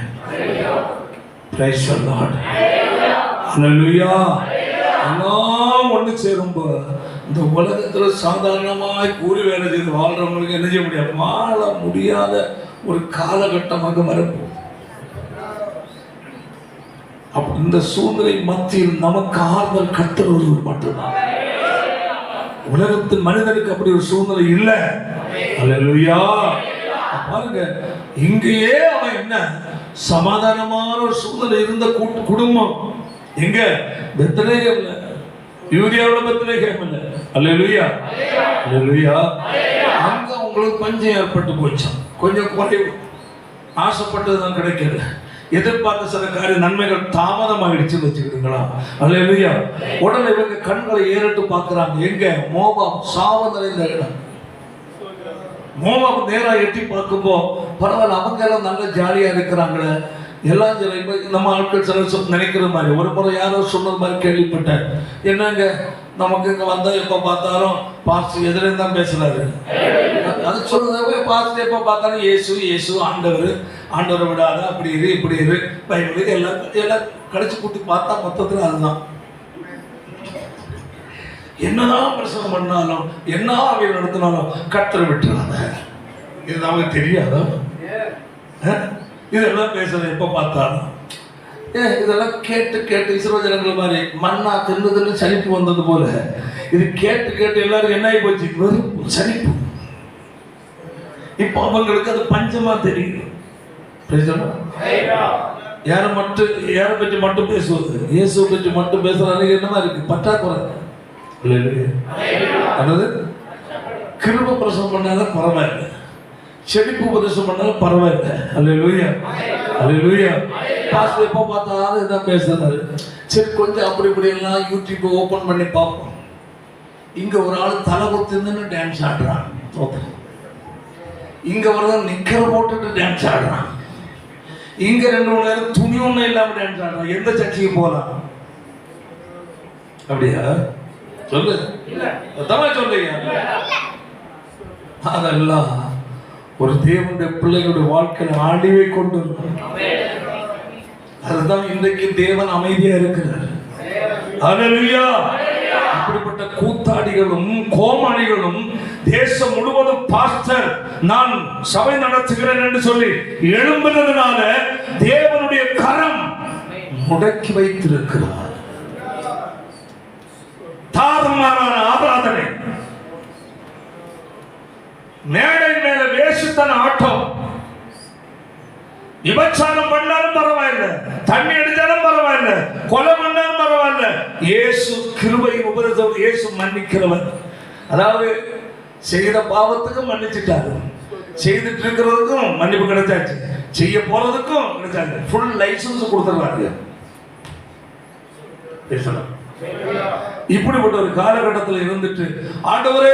Praise the lord. Hallelujah. எல்லாம் ஒன்று சேரும்போது இந்த உலகத்துல சாதாரணமாய் கூறி வேலை செய்து வாழ்றவங்களுக்கு என்ன செய்ய முடியாது, வாழ முடியாத ஒரு காலகட்டமாக வரப்போகுது. அப்ப இந்த சூழ்நிலை மத்தியில் நமக்கு ஆறுதல் கர்த்தர் ஒருவர் மட்டும்தான். உலகத்தின் மனிதனுக்கு அப்படி ஒரு சூழ்நிலை இல்லை. ஹalleluya. பாருங்க, இங்கேயே அவன் என்ன சமாதானமான ஒரு சூழ்நிலை இருந்த குடும்பம் எங்க? பெத்லகேம்ல, யூரியாவுல பெத்லகேம் இல்ல. ஹalleluya. ஹalleluya. அங்க உங்களுக்கு பஞ்சம் ஏற்பட்டு போச்சு, கொஞ்சம் குறைவு, ஆசைப்பட்டதுதான் கிடைக்கல, எதிர்பார்த்த சில காரிய நன்மைகள் தாமதமாகிடுச்சுன்னு வச்சுக்கிறீங்களா? ஹalleluya. உடனே இவங்க கண்களை ஏறிட்டு பார்க்கறாங்க, எங்க? மோவாப் சாவு நிறைந்த இடம். மோவாப் நேரா எட்டி பார்க்கும்போ பரவாயில்ல, அவங்க எல்லாம் நல்ல ஜாலியா இருக்கிறாங்களே, எல்லாம் நம்ம ஆட்கள் சில நினைக்கிற மாதிரி. ஒரு முறை யாரோ சொன்னது மாதிரி கேள்விப்பட்டேன், என்னங்க நமக்கு இங்க வந்தா எப்ப பார்த்தாலும் பாஸ்டர் எதிரே தான் பேசுறாரு. அது சொல்றதே பாஸ்டர் எப்ப பார்த்தாலும் இயேசு இயேசு, ஆண்டவர் ஆண்டவரை விடாத, அப்படி இரு இப்படி இரு, பைபிள் எல்லாம் கடிச்சு கூட்டி பார்த்தா மொத்தத்தில் அதுதான். என்னதான் பிரசங்கம் பண்ணாலும் என்ன அவையில் நடத்தினாலும் கர்த்தரை விட்டுறாங்க. இது நமக்கு தெரியாதோ? இதெல்லாம் பேசுறது எப்ப பார்த்தாலும் இதெல்லாம் கேட்டு கேட்டு இஸ்ரோ ஜனங்கள் மாதிரி மண்ணா தின்னு சலிப்பு வந்தது போல இது கேட்டு கேட்டு எல்லாரும் என்ன ஆகி போச்சு, வெறும் சலிப்பு. இப்போ அவங்களுக்கு அது பஞ்சமா தெரியுது. யாரை பற்றி மட்டும் பேசுவது, இயேசு பற்றி மட்டும் பேசுறாங்க. என்னமா இருக்கு? பற்றாக்குறை. அதாவது கிருபை பிரசவம் பண்ணாலும் பரவாயில்லை, செழிப்பு உபதேசம் பண்ணாலும் பரவாயில்லை. ஹalleluya. ஹalleluya. பாஸ்டர் எப்போ பார்த்தாலும் இதான் பேசுறாரு. சரி, கொஞ்சம் அப்படி இப்படி எல்லாம் யூடியூப் ஓபன் பண்ணி பார்ப்போம். இங்க ஒரு ஆள் தலை குத்தின்னு டான்ஸ் ஆடுறான், இங்க ஒரு ஆள் நிக்கிற போட்டுட்டு டான்ஸ் ஆடுறான், இங்க 2 மணி நேரம் துணி ஒன்றும் இல்லாம டான்ஸ் ஆடுறான். எந்த சர்ச்சைக்கு போகலாம்? அப்படியா? சொல்லு, சொல்லுங்க. அதெல்லாம் ஒரு தேவனுடைய பிள்ளைகளுடைய வாழ்க்கையில அழிவை கொண்டு வரும். அதுதான் இன்றைக்கு தேவன் அமைதியா இருக்கிறார். ஹalleluya. அப்படிப்பட்ட கூத்தாடிகளும் கோமாளிகளும் தேசம் முழுவதும் பாஸ்டர் நான் சபை நடத்துகிறேன் என்று சொல்லி எழும்பினதுனால தேவனுடைய கரம் முடக்கி வைத்திருக்கிறார். தாறுமாறான ஆராதனை, மேடை மேல வேசுத்தன ஆட்டம், விபச்சாரம் பண்ணாலும் பரவாயில்லை, தண்ணி அடிச்சாலும் பரவாயில்லை, கொலை பண்ணாலும் பரவாயில்லை, இயேசு கிருபை உபதேசம், இயேசு மன்னிக்கிறவர். அதாவது செய்த பாவத்துக்கு மன்னிச்சுட்டாரு, செய்துட்டு இருக்கிறதுக்கும் மன்னிப்பு கிடைச்சாச்சு, செய்ய போறதுக்கும் கிடைச்சாச்சு, ஃபுல் லைசன்ஸ் கொடுத்துருவாங்க. இப்படிப்பட்ட ஒரு காலகட்டத்தில் இருந்துட்டு ஆண்டவரே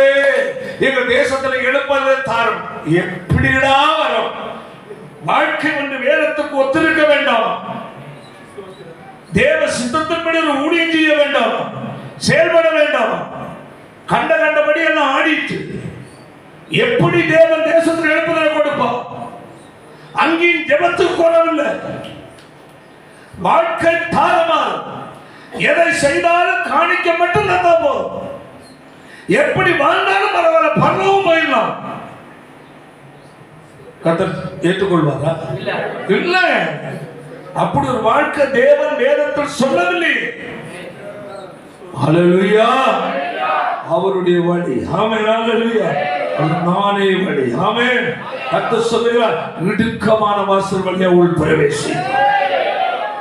எங்க தேசத்துல எழுப்பதை தாரும். எப்படிடா வரும்? வாழ்க்கை வந்து வேதத்துக்கு ஒத்திருக்க வேண்டாம், தேவ சித்தத்தின்படி ஒரு ஊழியம் செய்ய வேண்டாம், செயல்பட வேண்டாம், கண்டபடி எல்லாம் ஆடிட்டு எப்படி தேவன் தேசத்தில் எழுப்புதலை கொடுப்பான்? அங்கேயும் ஜெபத்துக்கு குறவில்லை, வாழ்க்கை தாரமாக எதை செய்தாலும் காணிக்க மட்டும் தந்தா போதும், எப்படி வாழ்ந்தாலும் பரவாயில்ல, பரலவும் போயிடலாம். கர்த்தர் ஏற்றுக்கொள்வாரா? இல்ல. அப்படி ஒரு வாழ்க்கை தேவன் வேதத்தில் சொல்லவில்லை. ஹalleluya. அவருடைய வழி, ஆமென். ஹalleluya. நானே வழி, ஆமென். கர்த்தர் சொல்லுகிறார், இடுக்கமான வாசல் வழியா உள் பிரவேசி.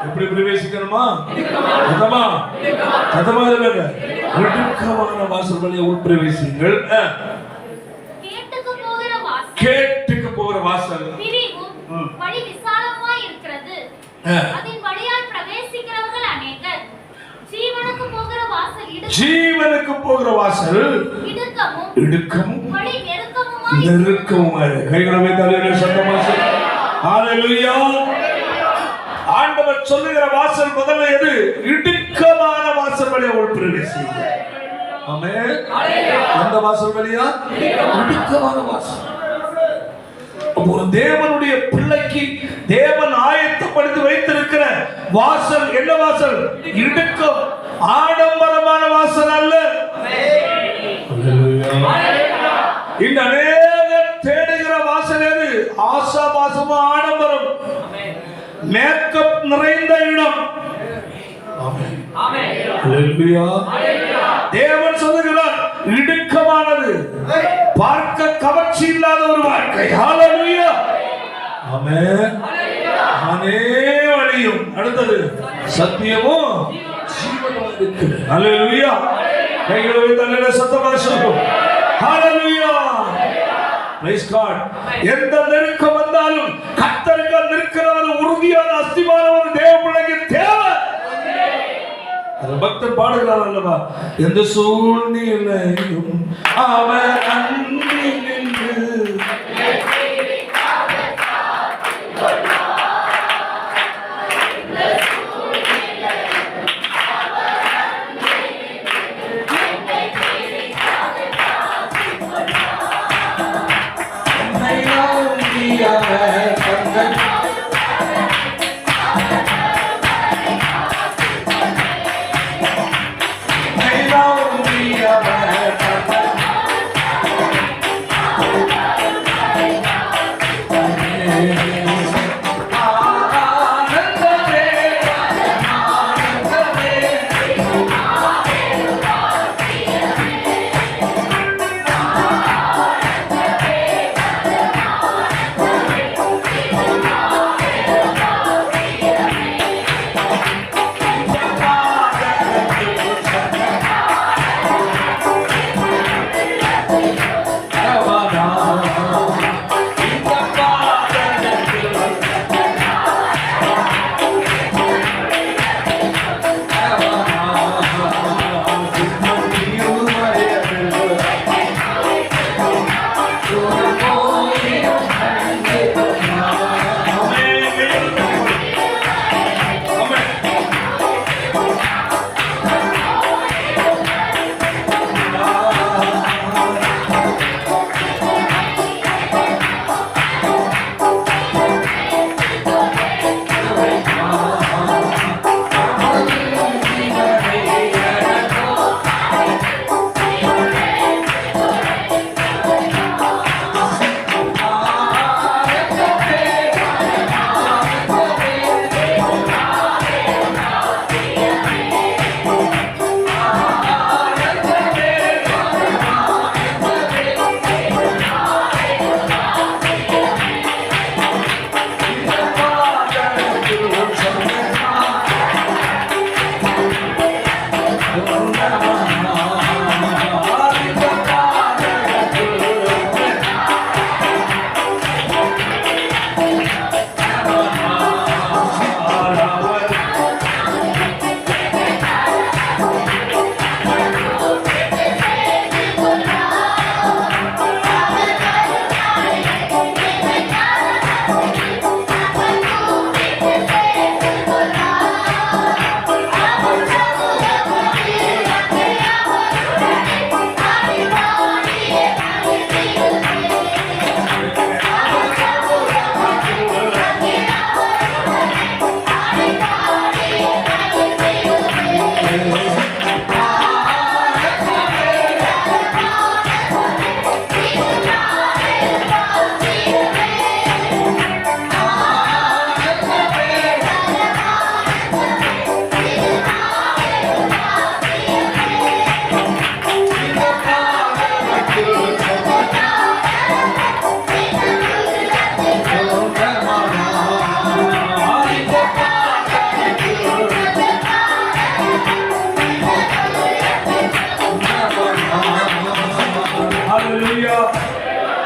எப்படி பிரவேசிக்கணுமா? இடுக்கமான வாசல் வழியா உள் பிரவேசிங்கள். கேட்டுக்கு போகிற வாசல் வழி விசாலமாய் இருக்கிறது, அதின் வழியாய் பிரவேசிக்கிறவர்கள் அநேகர். ஜீவனுக்கு போகிற வாசல் இடுக்கமும் வழி நெருக்கமுமாய். கைகளை வைத்தாலே சத்தமா சொல்லு. ஹalleluya. ஆண்டவர் சொல்லுகிற வாசல் முதல்ல எது? இடுக்கமான வாசல் வழியா உள் பிரவேசிங்கள். ஆமென். எந்த வாசல் வழியா? இடுக்கமான வாசல். ஒரு தேவனுடைய பிள்ளைக்கு தேவன் ஆயத்தப்படுத்தி வைத்திருக்கிற வாசல் என்ன வாசல்? இடுக்கம். ஆடம்பரமான வாசல் அல்ல. இந்த அநேகர் தேடுகிற வாசல் எது? ஆசாபாசமா ஆடம்பரம், மேக்கப் நிறைந்த இடம். தேவன் சொல்லுகிறார் இடுக்கமானது, பார்க்க கவர்ச்சி இல்லாத ஒரு வாழ்க்கை. ஹல்லேலூயா. ஆமென். நானே வழியும், அடுத்தது சத்தியமும் ஜீவனும் இருக்கிறது. ஹல்லேலூயா. கைகளை வைத்து அல்லேலூயா சத்தமாக சொல்லுவோம். ஹல்லேலூயா. Praise god. எந்த நெருக்கம் வந்தாலும் கர்த்தருக்கால் நிற்கிற ஒரு உறுதியான அஸ்திவாரம் ஒரு தேவ பிள்ளைக்கு தேவை. பக்தர் பாடுகிறார் அல்லவா, எந்த சூழ்நிலையும் அவர் அன்பி நின்று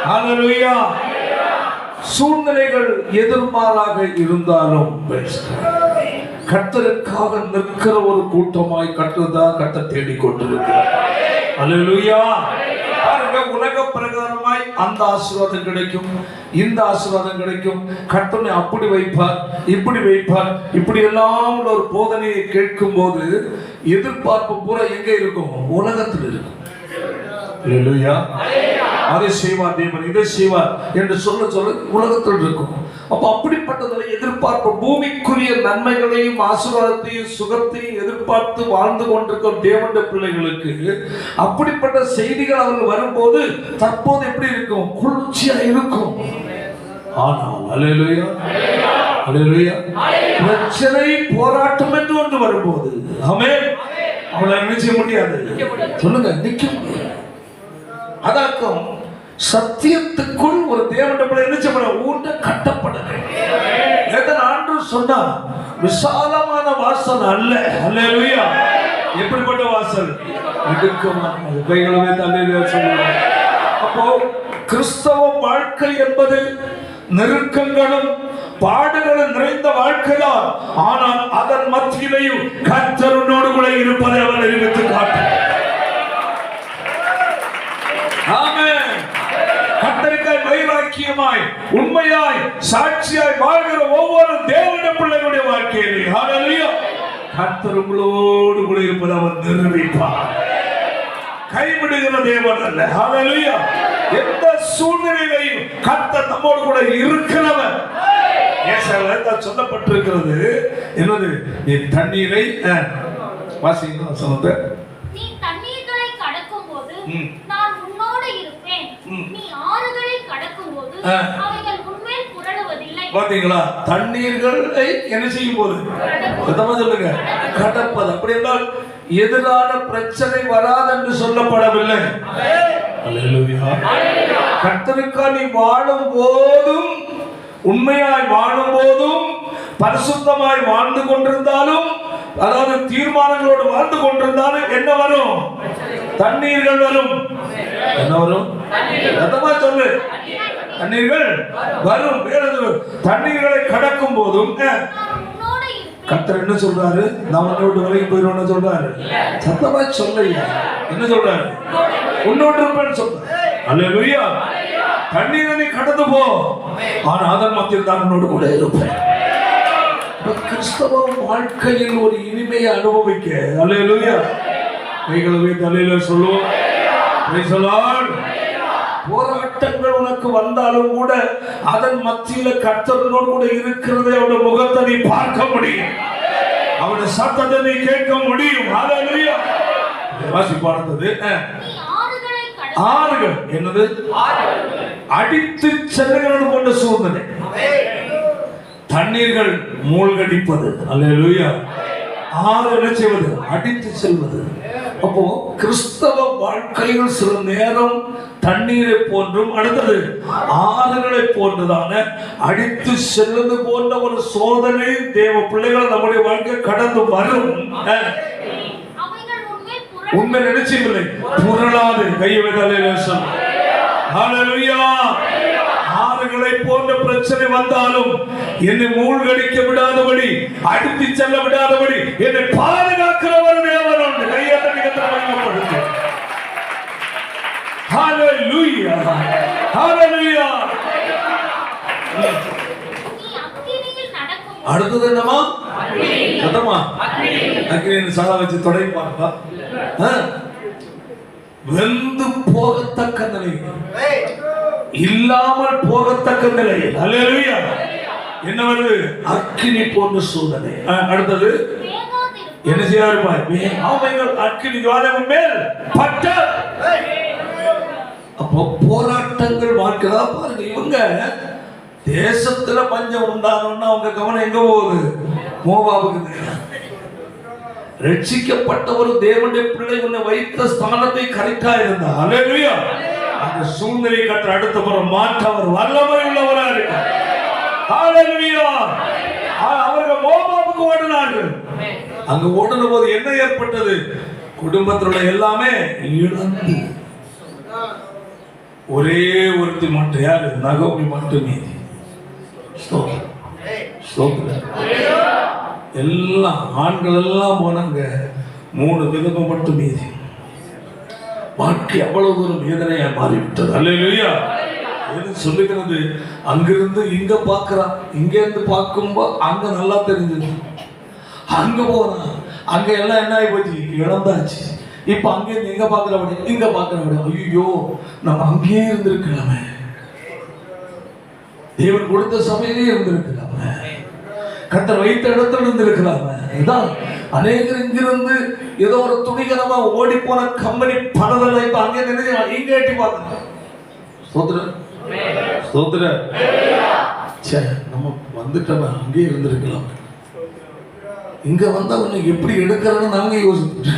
ஹல்லேலூயா. சூழ்நிலைகள் எதிர்மாறாக இருந்தாலும் கர்த்தருக்காக நிற்கிற ஒரு கூட்டமாய் கர்த்தர் தேடிக் கொண்டிருக்கிறார். ஹல்லேலூயா. உலக பிரகாரமா விதமாய் அந்த ஆசீர்வாதம் கிடைக்கும், இந்த ஆசீர்வாதம் கிடைக்கும், கர்த்தனை அப்படி வைப்பார், இப்படி வைப்பார், இப்படி எல்லாம் உள்ள ஒரு போதனையை கேட்கும் போது எதிர்பார்ப்பு பூரா எங்க இருக்கும்? உலகத்தில் இருக்கும். அல்லேலூயா. அதை செய்வார் தேவன், இதை செய்வார் என்று சொல்ல சொல்ல உலகத்தில் இருக்கும். அப்ப அப்படிப்பட்டதை எதிர்பார்ப்பு, பூமிக்குரிய நன்மைகளையும் ஆசீர்வாதத்தையும் சுகத்தையும் எதிர்பார்த்து வாழ்ந்து கொண்டிருக்கும் தேவனுடைய பிள்ளைகளுக்கு அப்படிப்பட்ட செய்திகள் அவர்கள் வரும்போது தற்போது எப்படி இருக்கும்? குளிர்ச்சியா இருக்கும். ஆனால் அல்லேலூயா, அல்லேலூயா, பிரச்சனை போராட்டம் என்று ஒன்று வரும்போது ஆமென், அவளை நினைச்ச முடியாது. சொல்லுங்க, நிக்க முடியாது. அதாக்கும் சத்தியத்துக்குள் ஒரு தேவனுடைய பிள்ளை நினைச்சப்பட ஊட்ட கட்டப்பட ஆண்டு சொன்னா விசாலமான வாசல் அல்ல. அல்லேலூயா. எப்படிப்பட்ட வாசல்? இடுக்கமான கைகளவே தள்ளில சொல்லுவாங்க. அப்போ கிறிஸ்தவ வாழ்க்கை என்பது நெருக்கங்களும் பாடுகளும் நிறைந்த வாழ்க்கைதான். ஆனால் அதன் மத்தியிலேயும் கர்த்தரோடு கூட இருப்பதை அவர் நிரூபித்து காட்டுகிறார். ஆமென். கர்த்தருக்காய் வைராக்கியமாய் உண்மையாய் சாட்சியாய் வாழ்கிற ஒவ்வொரு தேவனுடைய பிள்ளைகளுடைய வாழ்க்கையிலே ஹல்லேலூயா கர்த்தர் உங்களோடு கூட இருப்பதை அவர் நிரூபிப்பார். கைவிடுகிற தேவன் அல்ல. ஹல்லேலூயா. எந்த சூழ்நிலையிலையும் கர்த்தர் நம்மோடு கூட இருக்கிறவர். ஏசாயால சொல்லப்பட்டிருக்கிறது என்னது? நீ தண்ணீரை வாசிங்க சொல்லுங்க. நீ தண்ணீர்களை கடக்கும்போது நான் உன்னோடு இருப்பேன், நீ ஆறுகளை கடக்கும்போது அவைகள் உன்மேல் புரளுவதில்லை. பாத்தீங்களா? தண்ணீர்களை என்ன செய்யும் போது சொல்லுங்க, கடப்பது. அப்படி என்றால் எதிரான பிரச்சனை வராது என்று சொல்லப்படவில்லை. கர்த்தருக்காக நீ வாழும் போதும், உண்மையாய் வாழும் போதும், பரிசுத்தமாய் வாழ்ந்து கொண்டிருந்தாலும், அதாவது தீர்மானங்களோடு வாழ்ந்து கொண்டிருந்தாலும் என்ன வரும்? தண்ணீர்கள் வரும். என்ன வரும்? சொல்லு, தண்ணீர்கள் வரும். தண்ணீர்களை கடக்கும் போதும் கர்த்தர் என்ன சொல்றாரு? நான் உன்னோடு வரைக்கும் போயிடுவோம் சொல்றாரு. சத்தமா சொல்ல, என்ன சொல்றாரு? உன்னோடு இருப்பேன்னு சொல்றாரு. அல்லேலூயா. தண்ணீரை நீ கடந்து போ, ஆனா அதன் மத்தியில் தான் உன்னோடு கூட இருப்பேன். கிறிஸ்தவ வாழ்க்கையில் ஒரு இனிமையை அனுபவிக்க அல்லேலூயா கைகளவே தலையில சொல்லுவோம். போராட்டங்கள் உனக்கு வந்தாலும் கூட அதன் மத்தியில கர்த்தரோடு கூட இருக்கிறதை அவருடைய முகத்தை நீ பார்க்க முடியும், அவருடைய சத்தத்தை நீ கேட்க முடியும். ஹல்லேலூயா. வாசிப்பானது ஆறுகள் என்னது? அடித்து செல்லுகிறது போன்ற சூழ்நிலை, தண்ணீர்கள் மூழ்கடிப்பது. அல்லேலூயா. ஆறு என்ன செய்வது? அடித்து செல்வது. அப்போ கிறிஸ்தவ வாழ்க்கையில் சில நேரம் தண்ணீரை போன்றும், அடுத்தது ஆறுகளை போன்றதான அடித்து செல்வது போன்ற ஒரு சோதனை தேவ பிள்ளைகள் நம்முடைய வாழ்க்கை கடந்து வரும். உண்மை நினைச்சவில்லை, புரளாது. கையை வைத்தாலே ஹல்லேலூயா. ஆறுகளை போன்ற பிரச்சனை வந்தாலும் என்னை மூழ்கடிக்க விடாதபடி, அடித்து செல்ல விடாதபடி என்னை பாதுகாக்கிறவர் தேவன் உண்டு. கையெழுத்து ஹல்லேலூயா, ஹல்லேலூயா. அடுத்தது என்னமா? சத்தமா அக்கினியின் சாதா வச்சு தொடங்கி பார்ப்பா. வெந்து போகத்தக்க நிலை, இல்லாமல் போகத்தக்க நிலை. அல்லேலூயா. என்ன வருது? அக்கினி போன்ற சூழ்நிலை. அடுத்தது என்ன செய்யாருப்பாய்? அவைகள் அக்கினி ஜுவாலையின் மேல் பட்ட. அப்போ போராட்டங்கள் வாழ்க்கை பாருங்க. இவங்க தேசத்துல பஞ்சம் உண்டாகணும்னா அவங்க கவனம் எங்க போகுது? மோவாபுக்கு. ரட்சிக்கப்பட்ட ஒரு தேவனுடைய பிள்ளை உன்னை வைத்த ஸ்தானத்தை கரெக்டா இருந்தா அல்லேலூயா அந்த சூழ்நிலை கற்ற அடுத்த முறை மாற்ற அவர் வல்லமை உள்ளவரா இருக்கார். ஹல்லேலூயா. அவர்கள் மோவாபுக்கு ஓடினார்கள். அங்க ஓடின போது என்ன ஏற்பட்டது? குடும்பத்திலுள்ள எல்லாமே இழந்து ஒரே ஒருத்தி மட்டும், யாரு? நகோமி மட்டும் மீதி. எல்லாம் ஆண்கள் எல்லாம் போனாங்க, 3 விதவை மட்டும் மீதி. வாழ்க்கை அவ்வளவு தூரம் வேதனையா மாறிவிட்டது. அல்லேலூயா. எது சொல்லுகிறது, அங்கிருந்து இங்க பார்க்கிறான், இங்க இருந்து பார்க்கும்போது அங்க நல்லா தெரிஞ்சது, அங்க போறான், அங்க எல்லாம் என்ன ஆகி போச்சு, இழந்தாச்சு. இப்ப அங்க இருந்து எங்க பார்க்கிறபடி, இங்க பார்க்கிறபடி, ஐயோ நம்ம அங்கேயே இருந்திருக்கலாமே, தேவன் கொடுத்த சபையிலே இருந்திருக்கலாமே, கர்த்தர் வைத்த இடத்துல இருந்திருக்கலாமே. இதான் அநேகர் இங்கிருந்து ஏதோ ஒரு துணிகரமா ஓடி போன கம்பெனி பணதெல்லாம் இப்ப அங்கே நினைச்சு இங்க எட்டி பார்க்கணும். சோதரன் சோதரன், நம்ம வந்துட்டோம், அங்கே இருந்திருக்கலாம், இங்க வந்தா உன்னை எப்படி எடுக்கிறன்னு நாங்க யோசிச்சுட்டு.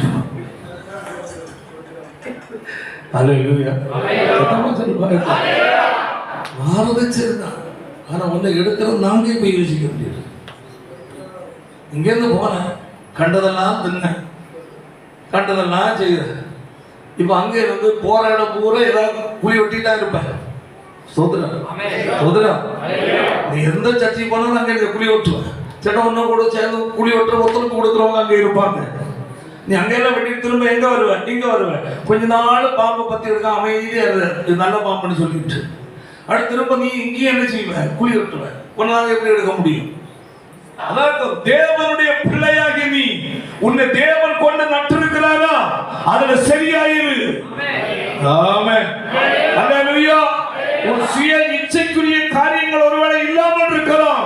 மாறதான், ஆனா உன்னை எடுக்கிறது நாங்க இப்ப யோசிக்க முடியாது. இங்கேருந்து போனேன், கண்டதெல்லாம் தின்ன, கண்டதெல்லாம் செய்த, இப்ப அங்கே இருந்து போற இடம் பூரா ஏதாவது குழி ஒட்டிட்டா இருப்பேன். சோதரன் சோதரன், நீ எந்த சர்ச்சைக்கு போனாலும் அங்கே குழி ஒட்டுவேன். சின்ன ஒண்ணு கூட சேர்ந்து குழி ஒட்டுற ஒருத்தருக்கு கொடுக்குறவங்க அங்கே இருப்பாங்க. நீ அங்கெல்லாம் வெட்டிட்டு திரும்ப எங்க வருவேன், இங்க வருவேன். கொஞ்ச நாள் பாம்பை பத்தி இருக்க அமைதியா இது நல்ல பாம்புன்னு சொல்லிட்டு அடுத்து திரும்ப நீ இங்கேயே என்ன செய்வேன், குழி ஒட்டுவேன். ஒன்னாவது எப்படி எடுக்க முடியும்? அதாவது தேவனுடைய பிள்ளையாகி நீ உன்னை தேவன் கொண்டு நட்டிருக்கிறாரா, அதுல சரியாயிரு. ஆமென். அல்லேலூயா. உன் சுய இச்சைக்குரிய காரியங்கள் ஒருவேளை இல்லாமல் இருக்கலாம்.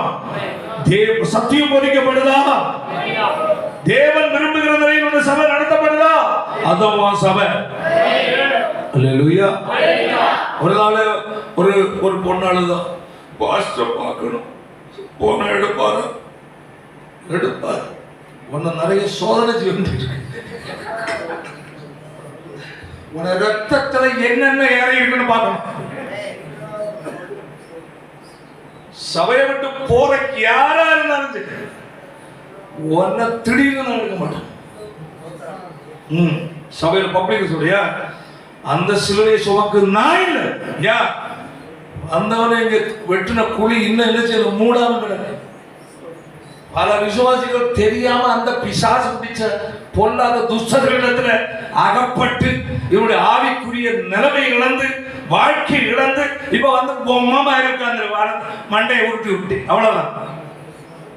சத்தியம் போதிக்கப்படுதா, தேவன் விரும்புகிறதை உன் சபை நடத்தப்படுதா, அதான் சபை. அல்லேலூயா. ஒரு நாள் ஒரு பொண்ணாளுதான் பாஸ்டர் பார்க்கணும் போன எடுப்பாரு உன்னை நிறைய சோதனை செய்ய, உன ரத்தத்துல என்னென்ன ஏறி இருக்குன்னு பார்க்கணும். சபையை விட்டு போற யாரா இருந்தாலும் சரி, உன்னை திடீர்னு நான் எடுக்க மாட்டேன். சபையில பப்ளிக் சொல்றியா, அந்த சிலுவை சுமக்கு நான் இல்லை, யா அந்தவனை இங்க வெட்டின குழி இன்னும் என்ன செய்ய மூடாம கிடக்கு. பல விசுவாசிகள் தெரியாம அந்த பிசாசு பிடிச்ச பொல்லாத துஷ்டர்களிடத்துல அகப்பட்டு இவருடைய ஆவிக்குரிய நிலைமை இழந்து, வாழ்க்கை இழந்து, இப்ப வந்து பொம்மா இருக்காங்க, மண்டையை உருட்டி விட்டு, அவ்வளவுதான்.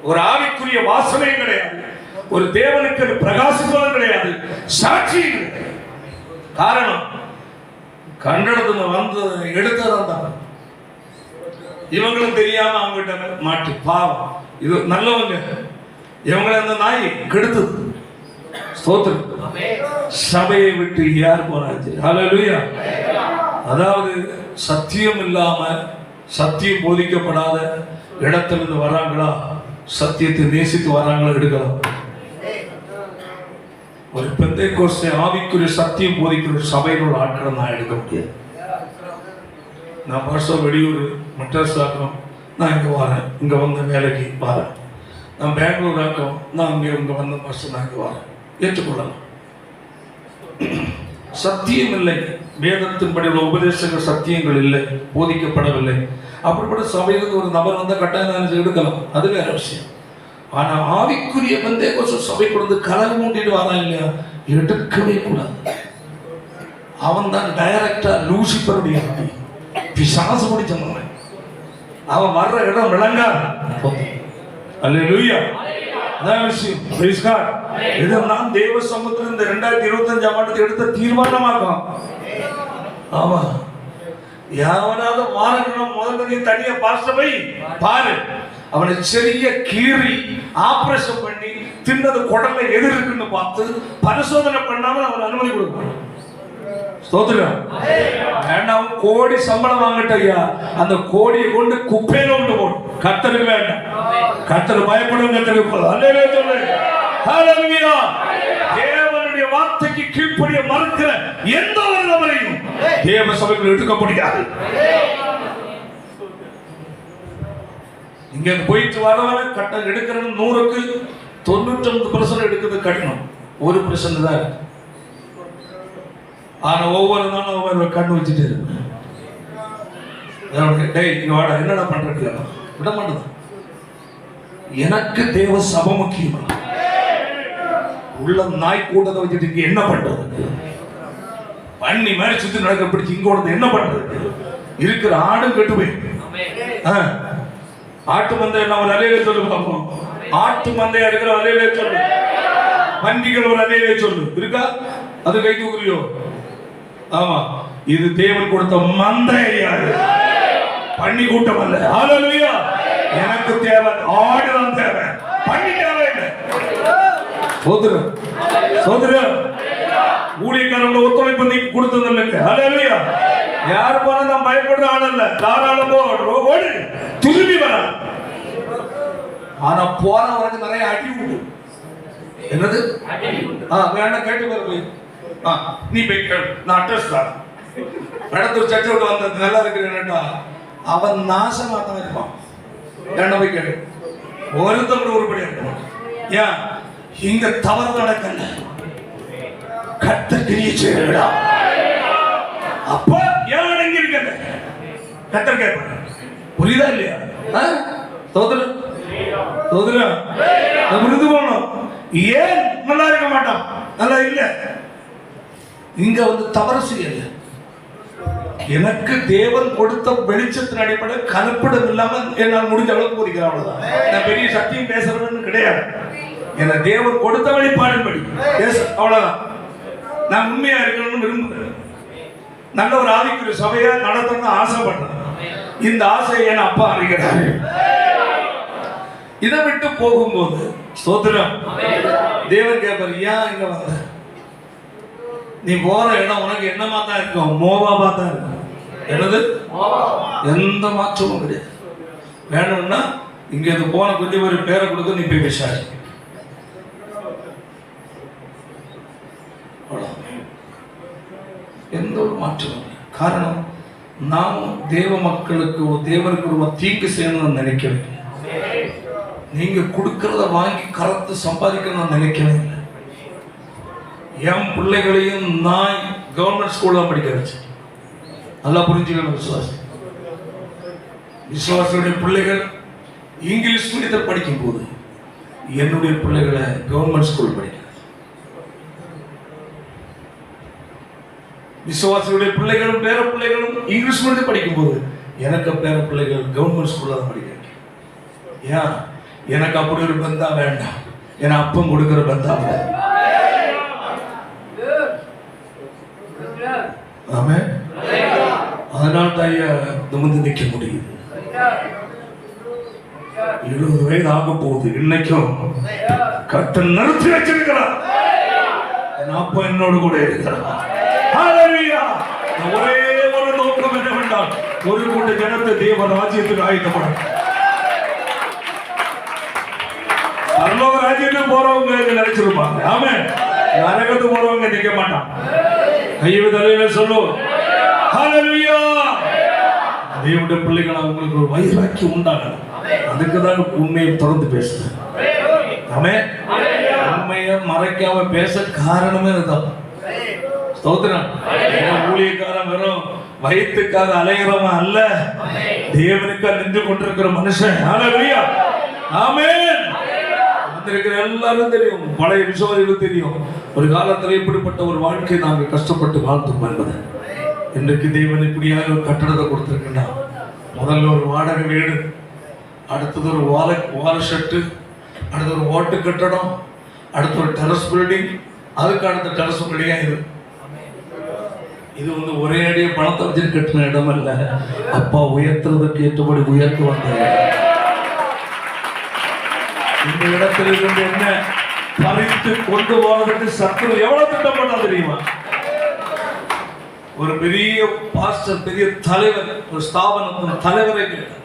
ஒரு ஆவிக்குரிய வாசனை கிடையாது, ஒரு தேவனுக்கு பிரகாசிப்பதும் கிடையாது, சாட்சி கிடையாது. காரணம் கண்டனத்துல வந்து எடுத்ததான் தான். இவங்களும் தெரியாம அவங்ககிட்ட மாட்டி பாவம், இது நல்லவங்க, இவங்களை அந்த நாய் கெடுத்தது. ஸ்தோத்திரம். சபையை விட்டு யார் போனாச்சு? ஹல்லேலூயா. அதாவது சத்தியம் இல்லாம, சத்தியம் போதிக்கப்படாத இடத்திலிருந்து வராங்களா, சத்தியத்தை நேசித்து வராங்களா எடுக்கலாம். ஒரு பெந்தேகோஸ்தே ஆவிக்குரிய சத்தியம் போதிக்கிற சபையில் உள்ள ஆட்களை நான் எடுக்க முடியாது. நான் வருஷம் வெளியூர் மெட்ராஸ் ஆக்கம், நான் இங்கே வரேன், இங்கே வந்த வேலைக்கு வரேன். நான் பெங்களூர் ஆக்கம், நான் இங்கே வந்த வருஷம் நான் இங்கே வரேன், ஏற்றுக்கொள்ளலாம். சத்தியம் இல்லை, வேதத்தின்படி உள்ள உபதேசங்கள் சத்தியங்கள் இல்லை, போதிக்கப்படவில்லை. அப்படிப்பட்ட சபையிலிருந்து ஒரு நபர் வந்த கட்டாயம் எடுக்கலாம், அது வேற விஷயம். ஆனா ஆவிக்குரிய பெந்தேகோஸ்தே சபை கொடுத்து கலர் மூட்டிட்டு வரான் இல்லையா, எடுக்கவே கூடாது. அவன் தான் டைரக்டா லூசிபருடைய பிசாசு பிடிச்சவன். அவன் வர்ற இடம் விளங்காது. அல்லேலூயா. அதான் விஷயம். Praise God. இது நான் தேவ சமூகத்தில் இந்த 2025ஆம் ஆண்டுக்கு எடுத்த தீர்மானமாகும். ஆமா, யாவனாவது வாரணும், முதல்ல நீ தனியா பாஸ்டர் போய் பாரு, அவனை செறிய கீறி ஆபரேஷன் பண்ணி தின்னது குடல்ல எது இருக்குன்னு பார்த்து பரிசோதனை பண்ணாம அவன் அனுமதி கொடுக்கணும். ஸ்தோத்திரம். வேண்டாம், கோடி சம்பளம் வாங்கட்ட ஐயா, அந்த கோடியை கொண்டு குப்பையில கொண்டு போடும். கர்த்தருக்கு வேண்டாம், கர்த்தர் பயப்படும், கர்த்தருக்கு போதும். அல்லேலூயா சொல்லு. ஹல்லேலூயா. தேவனுடைய வார்த்தைக்கு கீழ்ப்படிய மறுக்கிற எந்த ஒரு நபரையும் தேவ சபைக்குள் எடுக்க முடியாது. இங்க போயிட்டு வரவன கட்டம் எடுக்கிறது 100க்கு 99% எடுக்கிறது கடினம், 1% தான் இருக்கு. ஆனா ஒவ்வொரு நாளும் ஒவ்வொரு கண்ணு வச்சுட்டு இருக்கு. டேய் இங்க வாடா, என்னடா பண்றது? விட மாட்டேன். எனக்கு தேவ சபை முக்கியம். உள்ள நாய் கூட்டத்தை வச்சுட்டு இங்க என்ன பண்றது? அண்ணி மாதிரி சுத்தி நடக்க பிடிச்சி இங்க வந்து என்ன பண்றது? இருக்கிற ஆடும் கெட்டு போய். ஆட்டு மந்தை எல்லாம் ஒரு அலையிலே சொல்லு பார்ப்போம். ஆட்டு மந்தையா இருக்கிற அலையிலே சொல்லு. பண்டிகள் ஒரு அலையிலே சொல்லு. இருக்கா? அது கை தூக்குறியோ? ஆமா, இது தேவன் கொடுத்த மந்தை. பண்ணி கூட்டம் அல்ல. ஹல்லேலூயா. எனக்கு தேவை ஆடுதான் தேவை, பண்ணி தேவை இல்லை. சோதரம் சோதரம் ஊழியக்காரங்கள ஒத்துழைப்பு நீ கொடுத்ததில்லைங்க. ஹல்லேலூயா. யார் போனா நான் பயப்படுற ஆள் அல்ல. தாராளமா ஓடு, திரும்பி வர. ஆனா போறவனுக்கு நிறைய அடி உண்டு. என்னது? வேண்டாம், கேட்டு வர போய். நீ போய் கேளு, நான் அட்ரஸ் தான். கடத்தூர் சர்ச்சை விட்டு வந்தது நல்லா இருக்குன்னா அவன் நாசமா தான் இருப்பான். என்ன போய் கேளு, ஒருத்தர் உருப்படியா இருப்பான். ஏன் இங்க தவறு நடக்கல, கர்த்தர் கிரியை செய்யறா. அப்ப ஏன் அடங்கி இருக்க கர்த்தர் கேட்பாரு. புரியுதா இல்லையா? சோதரன் சோதரன் விருது போனோம். ஏன் நல்லா இருக்க மாட்டான்? நல்லா இல்ல, இங்க வந்து தவறு செய்யல. எனக்கு தேவன் கொடுத்த வெளிச்சத்தின் அடிப்படையில் கலப்படம் இல்லாம என்னால் முடிஞ்ச அளவுக்கு போதிக்கிறேன். அவ்வளவுதான். நான் பெரிய சத்தியம் பேசுறதுன்னு கிடையாது. என தேவன் கொடுத்த வெளிப்பாடுபடி பேச, அவ்வளவுதான். நான் உண்மையா இருக்கணும்னு விரும்புகிறேன். நல்ல ஒரு ஆவிக்குரிய சபையா நடத்தணும்னு ஆசைப்படுறேன். இந்த ஆசையை என் அப்பா அறிகிறார். இதை விட்டு போகும்போது சோதரம் தேவன் கேட்பார், ஏன் இங்க வந்த? நீ போற இடம் உனக்கு என்னமா தான் இருக்கும்? மோவாபா தான் இருக்கும். என்னது? எந்த மாற்றமும் கிடையாது. வேணும்னா இங்க இது போன கொஞ்சம் ஒரு பேரை கொடுக்க நீ போய் விசாரி. எந்த ஒரு மாற்றமும். காரணம், நாம் தேவ மக்களுக்கு தேவனுக்கு ஒரு தீங்கு செய்யணும்னு நினைக்கவே இல்லை. நீங்க கொடுக்கறத வாங்கி கரத்து சம்பாதிக்கணும்னு நினைக்கவே இல்லை. என் பிள்ளைகளையும் நான் கவர்மெண்ட் ஸ்கூல்ல படிக்க வச்சேன். நல்லா புரிஞ்சுக்கணும். விசுவாசியுடைய பிள்ளைகள் இங்கிலீஷ் மீடியத்தில் படிக்கும் போது என்னுடைய பிள்ளைகளை கவர்மெண்ட் ஸ்கூல் படிக்க. விசுவாசியுடைய பிள்ளைகளும் பேர பிள்ளைகளும் இங்கிலீஷ் மீடியத்தில் படிக்கும் போது எனக்கு பேர பிள்ளைகள் கவர்மெண்ட் ஸ்கூல்ல தான் படிக்க. ஏன்? எனக்கு அப்படி ஒரு பந்தா வேண்டாம். என் அப்பம் கொடுக்கிற பந்தா வேண்டாம். அதனால தான் நிமிர்ந்து நிற்க முடியுது. 70 வயது ஆக போகுது. இன்னைக்கும் கர்த்தர் நிறுத்தி வச்சிருக்கிறார். என் அப்பா என்னோடு கூட இருக்கிறார். ஒரே ஒரு நோக்கம் என்னவென்றால், ஒரு கூட்ட ஜனத்தை தேவ ராஜ்யத்துக்கு ஆயத்தப்படும். பரலோக ராஜ்யத்துக்கு போறவங்க நினைச்சிருப்பாங்க. ஆமே, நரகத்துக்கு போறவங்க நிக்க மாட்டான். கையை தலையில சொல்லும். ஹல்லேலூயா. தேவனுடைய பிள்ளைகள் அவங்களுக்கு ஒரு வைராக்கியம் உண்டாகணும். அதுக்கு தான் உண்மையை தொடர்ந்து பேசுறேன். ஆமே, உண்மையை மறைக்காம பேச காரணமே இதுதான். ஸ்தோத்திரம். ஊழியக்காரன் வெறும் வயிற்றுக்காக அலைகிறவன் அல்ல, தேவனுக்காக நின்று கொண்டிருக்கிற மனுஷன். ஹல்லேலூயா. ஆமென். வந்திருக்கிற எல்லாரும் தெரியும், பழைய விசுவாசிகளுக்கு தெரியும் ஒரு காலத்தில் இப்படிப்பட்ட ஒரு வாழ்க்கை நாங்கள் கஷ்டப்பட்டு வாழ்ந்தோம் என்பது. இன்றைக்கு தேவன் இப்படியாக ஒரு கட்டடத்தை கொடுத்திருக்கின்றார். முதல்ல ஒரு வாடகை வீடு, அடுத்தது ஒரு வார ஷெட்டு, அடுத்து ஒரு ஓட்டு கட்டடம், அடுத்து ஒரு டெரஸ் பில்டிங், அதுக்கு அடுத்த டெரஸ் பில்டிங்கா இது வந்து ஒரே அடிய பணத்தை வச்சு கட்டின இடம் அல்ல. அப்பா உயர்த்துறதுக்கு ஏற்றபடி உயர்த்து வந்தாங்க. இந்த இடத்துல இருந்து என்ன பறித்து கொண்டு போவதற்கு சத்துரு எவ்வளவு திட்டம் பண்ணா தெரியுமா? ஒரு பெரிய பாஸ்டர், பெரிய தலைவர், ஒரு ஸ்தாபனத்தின் தலைவரை கேட்டார்,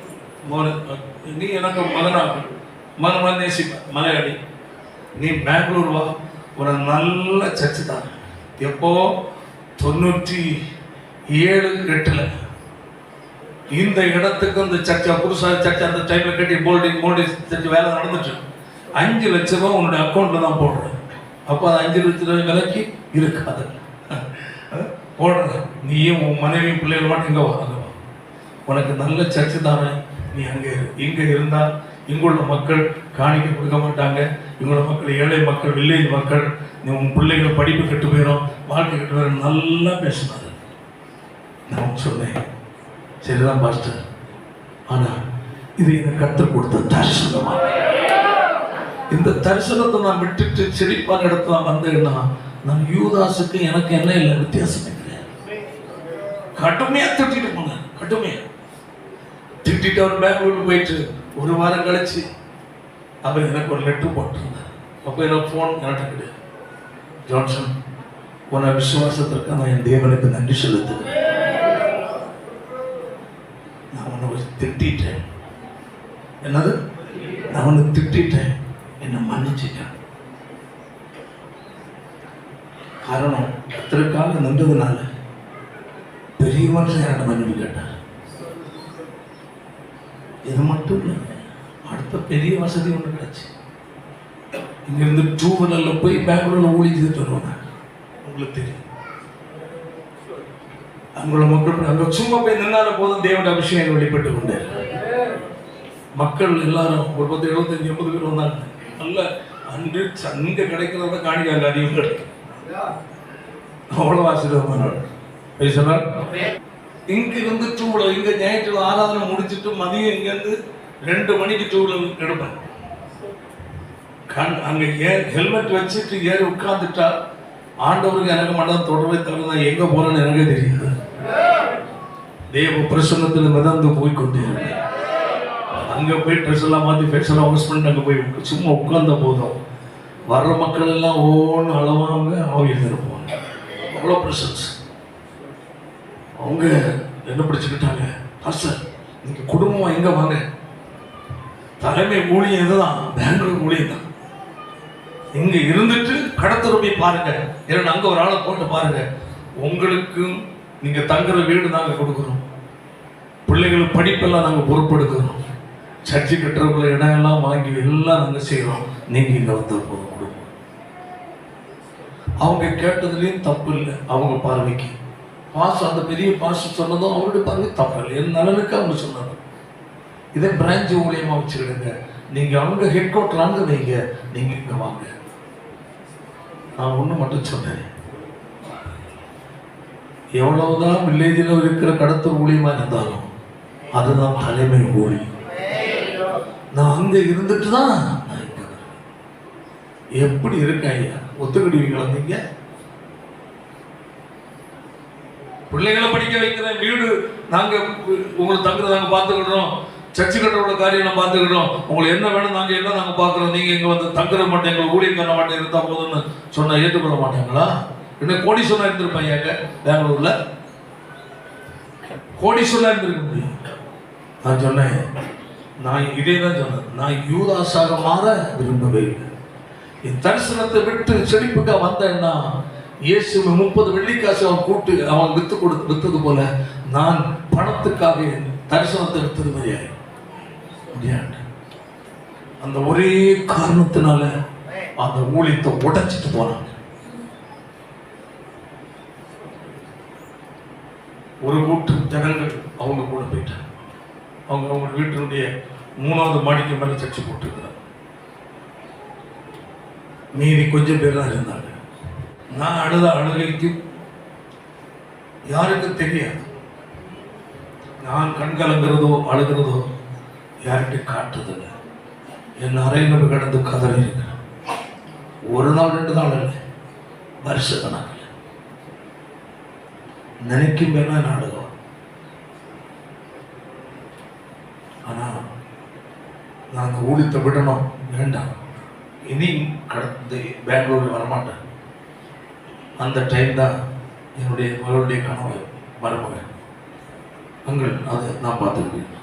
நீ எனக்கு மகனாக மகன் நேசிப்ப மலையாளி, நீ பெங்களூர் வா, ஒரு நல்ல சர்ச்சு தான். எப்போ 97-8 இந்த இடத்துக்கு அந்த சர்ச்சை புதுசாக சர்ச்சை அந்த டைம்ல கட்டி போல்டிங் சர்ச்சை வேலை நடந்துட்டு 5 லட்சம் ரூபாய் உன்னுடைய அக்கௌண்ட்ல தான் போடுறேன். அப்போ அது 5 லட்சம் ரூபாய் விலைக்கு இருக்காது போடுற. நீயும் உன் மனைவியும் பிள்ளைகள் மட்டும் இங்கே வா, உனக்கு நல்ல சர்ச்சு தானே, நீ அங்கே இங்கே இருந்தால் இங்குள்ள மக்கள் காணிக்க கொடுக்க மாட்டாங்க, இங்குள்ள மக்கள் ஏழை மக்கள், வில்லேஜ் மக்கள், உன் பிள்ளைகள் படிப்பு கெட்டு போயிடும், வாழ்க்கை கெட்டு போயிடும், நல்லா பேசினாரு. நான் சொன்னேன், சரிதான் பாஸ்டர், ஆனால் இது எனக்கு கற்றுக் கொடுத்த தரிசனமா. இந்த தரிசனத்தை நான் விட்டுட்டு செழிப்பான இடத்துல வந்தேன்னா நான் யூதாசுக்கு எனக்கு என்ன இல்லை வித்தியாசம் கிடையாது. கடுமையா திட்டிட்டு போனேன், கடுமையா திட்டிட்டு அவர் பெங்களூருக்கு போயிட்டு ஒரு வாரம் கழிச்சு அவர் எனக்கு ஒரு லெட்டர் போட்டிருந்தார். அப்போ எனக்கு ஃபோன் எனக்கு கிடையாது. ஜான்சன், உன விசுவாசத்திற்கு நான் என் தேவனுக்கு நன்றி செலுத்துகிறேன். நான் உன்னை திட்டேன். என்னது? நான் உன்னை திட்டேன், என்னை மன்னிச்சிட்டேன். காரணம் கர்த்தருக்காக நின்றதுனால பெரிய மனுஷன் என்னை மன்னிப்பு கேட்டார். இது மட்டும் இல்லை, அடுத்த பெரிய வசதி ஒன்று கிடைச்சு. இங்கிருந்து 2 வீலரில் போய் பெங்களூர்ல ஊழி செய்துட்டு வருவாங்க. உங்களுக்கு தெரியும், அங்குள்ள மக்கள் அங்கே சும்மா போய் நின்னால போதும் தேவனுடைய அபிஷேகம் வெளிப்பட்டு கொண்டே. மக்கள் எல்லாரும் ஒரு 10, 75, 80 பேர் வந்தாங்க. நல்ல அன்று அங்க கிடைக்கிறத காணிக்காங்க, அதிகம் கிடைக்கும். அவ்வளவு ஆசீர்வாதம். இங்க இருந்து 2 வீலர், இங்க ஞாயிற்று ஆராதனை முடிச்சுட்டு மதியம் இங்க இருந்து 2 மணிக்கு 2 வீலர் எடுப்பேன். அங்க ஹெல்மெட் வச்சுட்டு ஏறி உட்கார்ந்துட்டா ஆண்டவருக்கு எனக்கு மட்டும் தொடர்பை தவிர நான் எங்க போறேன்னு எனக்கே தெரியாது. தேவ பிரசன்னத்தில் மிதந்து போய்கொண்டே இருந்தேன். அங்கே போய் ட்ரெஸ் எல்லாம் மாற்றி ஃபேஸ் எல்லாம் வாஷ் பண்ணிட்டு அங்கே போய் சும்மா உட்கார்ந்த போதும் வர்ற மக்கள் எல்லாம் ஒவ்வொன்று அளவாங்க ஆவியில் இருப்பாங்க. அவ்வளோ ப்ரெசன்ஸ். அவங்க என்ன பிடிச்சுக்கிட்டாங்க, பாஸ்டர் நீங்கள் குடும்பமாக எங்கே வாங்க, தலைமை ஊழியம் இதுதான், பெங்களூர் ஊழியம் தான். இங்கே இருந்துட்டு கடத்தருமை பாருங்க, ஏன்னா அங்கே ஒரு ஆளை போட்டு பாருங்க, உங்களுக்கும் நீங்கள் தங்குற வீடு நாங்கள் கொடுக்குறோம், பிள்ளைகளுக்கு படிப்பெல்லாம் நாங்கள் பொறுப்பெடுக்கிறோம், சர்ச்சை கட்டுறவங்களை இடம் எல்லாம் வாங்கி எல்லாம் நாங்கள் செய்கிறோம், நீங்கள் இங்கே வந்து போதும் கொடுப்போம். அவங்க கேட்டதுலேயும் தப்பு இல்லை. அவங்க பார்வைக்கு பாசம், அந்த பெரிய பாசம் சொன்னதும் அவருடைய பார்வை தப்பு இல்லை. என் நலனுக்கு அவங்க சொன்னாங்க. இதை பிரான்ச் ஊழியமாக வச்சுக்கிடுங்க, நீங்கள் அவங்க ஹெட் குவார்டர் அங்கே வைங்க, நீங்கள் இங்கே வாங்க. நான் ஒன்று மட்டும் சொன்னேன், எவ்வளவுதான் வில்லேஜில் இருக்கிற கடத்தல் ஊழியமாக இருந்தாலும் அதுதான் தலைமை ஊழியம். நான் அங்கே இருந்துட்டு தான் நான் இங்கே எப்படி இருக்கேன் ஐயா, ஒத்துக்கிடுவீங்களா? நீங்க பிள்ளைகளை படிக்க வைக்கிறேன், வீடு நாங்கள் உங்களை தங்குறத நாங்கள் பார்த்துக்கிடுறோம், சர்ச்சு கட்டுறோட காரியம் நான் பார்த்துக்கிடுறோம், உங்களுக்கு என்ன வேணும் நாங்கள் எல்லாம் நாங்கள் பார்க்குறோம், நீங்கள் இங்கே வந்து தங்குற மாட்டேன், எங்களை ஊழியக்கார மாட்டேன் இருந்தால் போதும்னு சொன்னால் ஏற்றுக்கொள்ள மாட்டாங்களா? என்ன கோடீஸ்வரனா இருந்திருப்பாங்க ஐயாக்க பெங்களூர்ல, கோடீஸ்வரனா இருந்திருக்க முடியும். நான் சொன்னேன், நான் இதே தான் சொன்னேன், நான் யூதாஸாக மாற விரும்பவே இல்லை. என் தரிசனத்தை விட்டு செழிப்புக்கா வந்தேன்னா இயேசு 30 வெள்ளிக்காசு அவன் கூட்டு அவன் வித்தது போல நான் பணத்துக்காக தரிசனத்தை வித்தது மாதிரியாய் முடியாது. அந்த ஒரே காரணத்தினால அந்த ஊழியத்தை உடைச்சிட்டு போனாங்க. ஒரு கூட்டம் ஜனங்கள் அவங்க கூட போயிட்டாங்க. அவங்க வீட்டினுடைய 3வது மாடிக்கு மேலே சர்ச்சை போட்டுருக்கிறாங்க. மீதி கொஞ்சம் பேர் தான் இருந்தாங்க. நான் அழுத அழுகைக்கு யாருக்கும் தெரியாது. நான் கண்கலங்கிறதோ அழுகிறதோ யார்கிட்ட காட்டுறதில்லை. என் அறையில் கடந்து கதறி இருக்கிறேன். 1 நாள் 2 நாள் இல்லை, வருஷ கணக்கில் நினைக்கும் பேர்னா என்ன அழுகும். ஆனால் நான் அந்த ஊழியத்தை விடணும், வேண்டாம், இனி கடந்து பெங்களூருக்கு வரமாட்டேன். அந்த டைம் தான் என்னுடைய மகளுடைய கனவு மருமகன் அங்கள் அதை நான் பார்த்துருக்கேன்.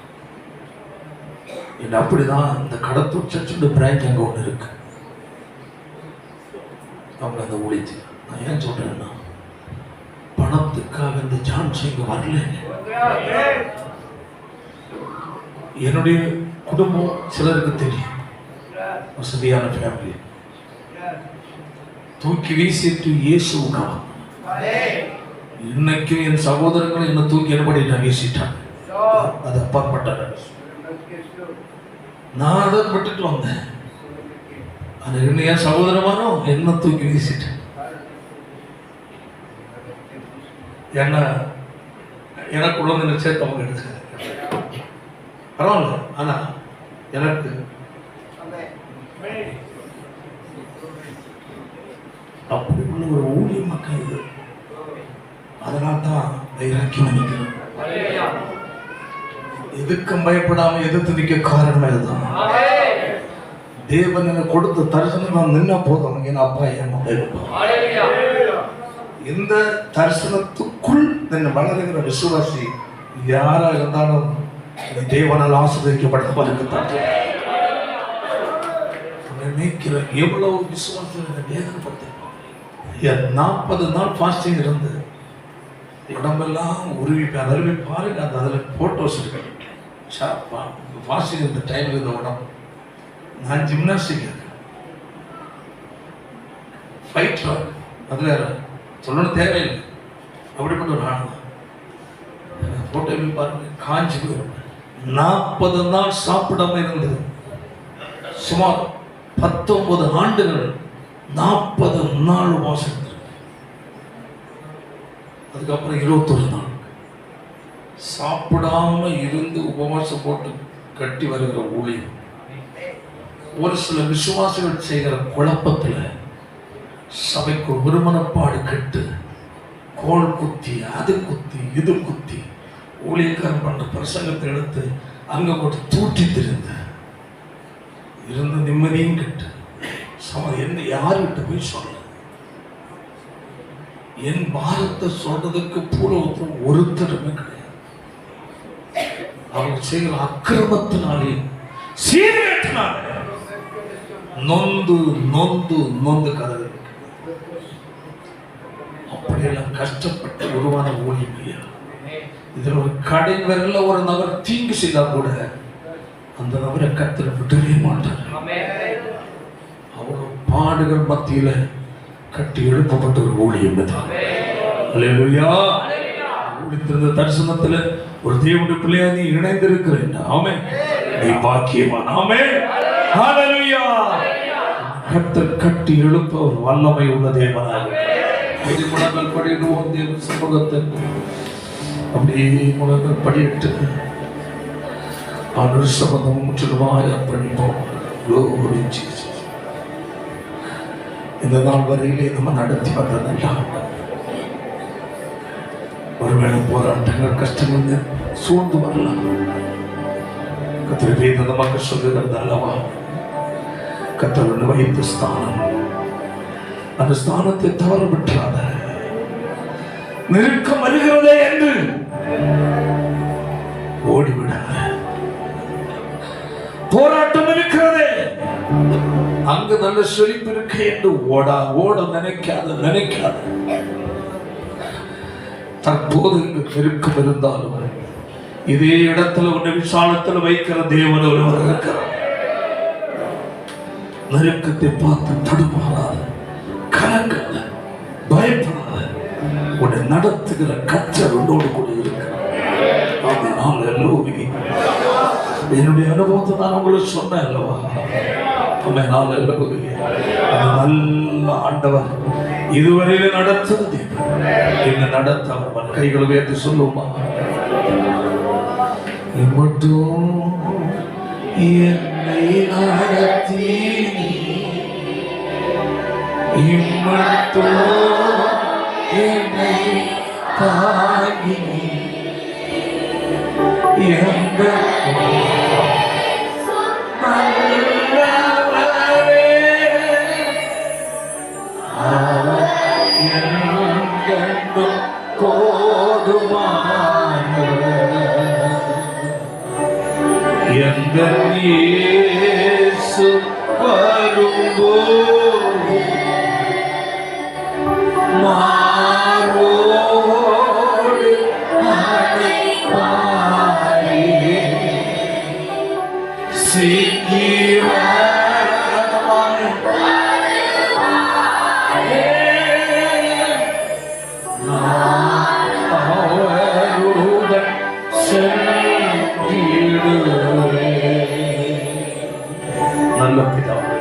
என்ன அப்படிதான் இந்த கடத்தூர் சர்ச்சுடைய பிரான்ச் அங்கே ஒன்று இருக்கு. அவங்க அந்த ஊழியத்தை நான் ஏன் சொல்றேன்னா, பணத்துக்காக இந்த சான்ஸ் இங்கே வரல. என்னுடைய குடும்பம் சிலருக்கு தெரியும், வசதியான ஃபேமிலி, தூக்கி வீசிட்டு இயேசுக்காக. இன்னைக்கும் என் சகோதரர்கள் என்ன தூக்கி என்னபடி நான் வீசிட்டாங்க. அது அப்பாற்பட்ட நான் அதை விட்டுட்டு வந்தேன். அது என் சகோதரமானோ என்ன தூக்கி வீசிட்டு என்ன எனக்கு குழந்தை சேர்த்தவங்க எடுத்து பரவாயில்ல. ஆனா எனக்கு அப்படி உள்ள ஒரு ஊழிய மக்கள் இது. அதனால தான் வைராக்கியம் நினைக்கிறேன். எதுக்கும் பயப்படாம எதிர்த்து நிற்க காரணம் இதுதான். தேவன் எனக்கு கொடுத்த தரிசனம் நான் நின்ன போதும் என் அப்பா என் இந்த தரிசனத்துக்குள் நின்று வளருகிற விசுவாசி யாரா இருந்தாலும் தேவனால் ஆசீர்வதிக்கப்பட்ட நினைக்கிற எவ்வளவு விசுவாசம் வேதனைப்படுத்திருப்பாங்க. 40 நாள் ஃபாஸ்டிங் இருந்து உடம்பெல்லாம் உருவிப்பேன். அதில் போய் பாருங்க, அந்த அதில் ஃபோட்டோஸ் இருக்கு. ஃபாஸ்டிங் இருந்த டைமில் இந்த உடம்பு நான் ஜிம்னாஸ்டிக் ஃபைட்டர், அதில் சொல்லணும் தேவையில்லை. அப்படிப்பட்ட ஒரு ஆள் ஃபோட்டோ போய் பாருங்க, காஞ்சி போயிருப்பேன். 40 நாள் சாப்பிடாம இருந்தது. சுமார் 19 ஆண்டுகள் 40 நாள் உபவாசம். அதுக்கப்புறம் 21 நாள் சாப்பிடாம இருந்து உபவாசம் போட்டு கட்டி வருகிற ஊழியம். ஒரு சில விசுவாசிகள் செய்கிற குழப்பத்தில் சபைக்கு ஒருமனப்பாடு கட்டு கோல் குத்தி அது குத்தி இது குத்தி ஊழியக்காரன் பண்ற பிரசங்கத்தை எடுத்து அங்க போட்டு தூட்டி திரிந்த இருந்த நிம்மதியும் கெட்டு என்ன யாருக்கிட்ட போய் சொல்ல என் பாரத்தை சொல்றதுக்கு பூர்வத்தில் ஒருத்தருமே கிடையாது. அவங்க செய்கிற அக்கிரமத்தினாலே சீர்கேட்டினாலே நொந்து நொந்து நொந்து கதவு. அப்படியெல்லாம் கஷ்டப்பட்டு உருவான ஊழியம் ஐயா. இதில் ஒரு கடை விரல்ல ஒரு நபர் தீங்கு செய்தா கூட அந்த நபரை கர்த்தர் விடவே மாட்டார். அவ்வளவு பாடுகள் மத்தியில கட்டி எழுப்பப்பட்ட ஒரு ஊழியம் தான். அல்லேலூயா. ஊழியத்திருந்த தரிசனத்துல ஒரு தேவனுடைய பிள்ளையா நீ இணைந்திருக்கிறேன். ஆமென். நீ பாக்கியவான். ஆமென். ஹல்லேலூயா. கர்த்தர் கட்டி எழுப்ப ஒரு வல்லமை உள்ள தேவனாக முழங்கள் படிடுவோம். தேவ சமூகத்தை அப்படியே முழங்கள் படிட்டு ஆண்டவர் சம்பந்தம் முற்றிலுமாய் அர்ப்பணிப்போம். Glory Jesus. இந்த நாள் வரையிலே நம்ம நடத்தி வந்ததல்ல. ஒருவேளை போராட்டங்கள் கஷ்டங்கள் சூழ்ந்து வரலாம். கர்த்தர் வேதமாக சொல்லுகிறது அல்லவா, கர்த்தர் வைத்த ஸ்தானம், அந்த ஸ்தானத்தை தவற விட்டுறாத. நெருக்கம் வருகிறதே என்று ஓடிவிடாத. போராட்டம் இருக்கிறதே, அங்கு நல்ல செழிப்பு இருக்கு என்று ஓட நினைக்காத. தற்போது இங்கு நெருக்கம் இருந்தாலும் இதே இடத்துல உன்னை விசாலத்தில் வைக்கிற தேவன் ஒருவர் இருக்கிறார். நெருக்கத்தை பார்த்து தடுமாறாத, கலங்காத, பயப்படாத. உன்னை நடத்துகிற கர்த்தர் உன்னோடு கூட இருக்கிறார். என்னுடைய அனுபவத்தை நான் உங்களுக்கு சொன்னேன் அல்லவா. நல்ல ஆண்டவர் இதுவரையில நடத்துறது என்ன நடத்த அவர் கைகளை உயர்த்தி சொல்லுமா. மட்டும் என்னை நடத்தி இம்மட்டும் என்னை தாங்கி இயேசு வரும்போது மாரோடு அணைப்பாரே சீக்கிரமாய் நான் அவருடன் செல்கிறேன். நல்ல பிதாவே,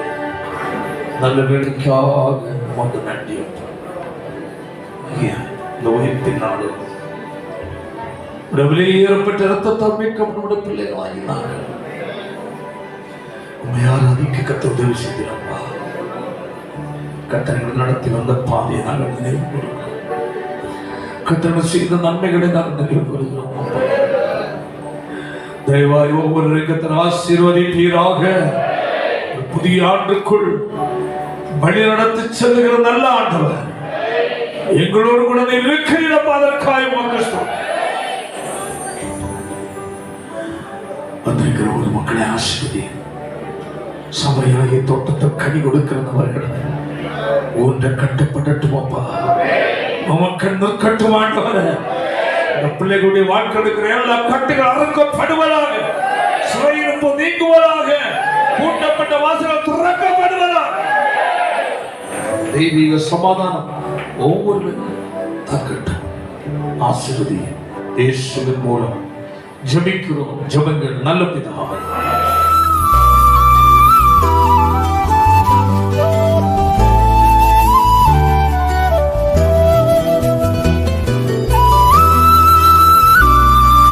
நல்ல வேலைக்காக உமக்கு நன்றி. இந்த உயிர்ப்பின் நாளும் வெளியேறப்பட்ட இரத்தத்தால் மீட்கப்பட்ட பிள்ளைகள் ஆகினார்கள். உண்மை ஆராதிக்க கத்த உதவி செய்கிறப்பா. கத்தர்கள் நடத்தி வந்த பாதையை நாங்கள் நினைவு கூறுகிறோம். கத்தர்கள் செய்த நன்மைகளை நாங்கள் நினைவு கூறுகிறோம். தயவாய் ஒவ்வொரு கத்தர் ஆசீர்வதிப்பீராக. புதிய ஆண்டுக்குள் வழி நடத்தி செல்லுகிற நல்ல ஆண்டவர் எங்களோடு கூட இருக்கிறப்ப அதற்காக வந்திருக்கிற ஒரு மக்களை ஆசீர்வதி. சபையாகிய தோட்டத்தை கனி கொடுக்கிறவர்கள் ஒன்றை கட்டப்படட்டும் அப்பா. கண்ணு கட்டுமாண்டவர பிள்ளைகளுடைய வாழ்க்கை இருக்கிற எல்லா கட்டுகள் அறுக்கப்படுவதாக, சிறையிருப்பு நீங்குவதாக, பூட்டப்பட்ட வாசல் திறக்கப்படுவதாக. தெய்வீக சமாதானம் ஒவ்வொரு தக்கட்டும். ஆசீர்வதி. இயேசுவின் மூலம் ஜெபிக்கிறோம். ஜெபங்கள் நல்ல பிதாவே.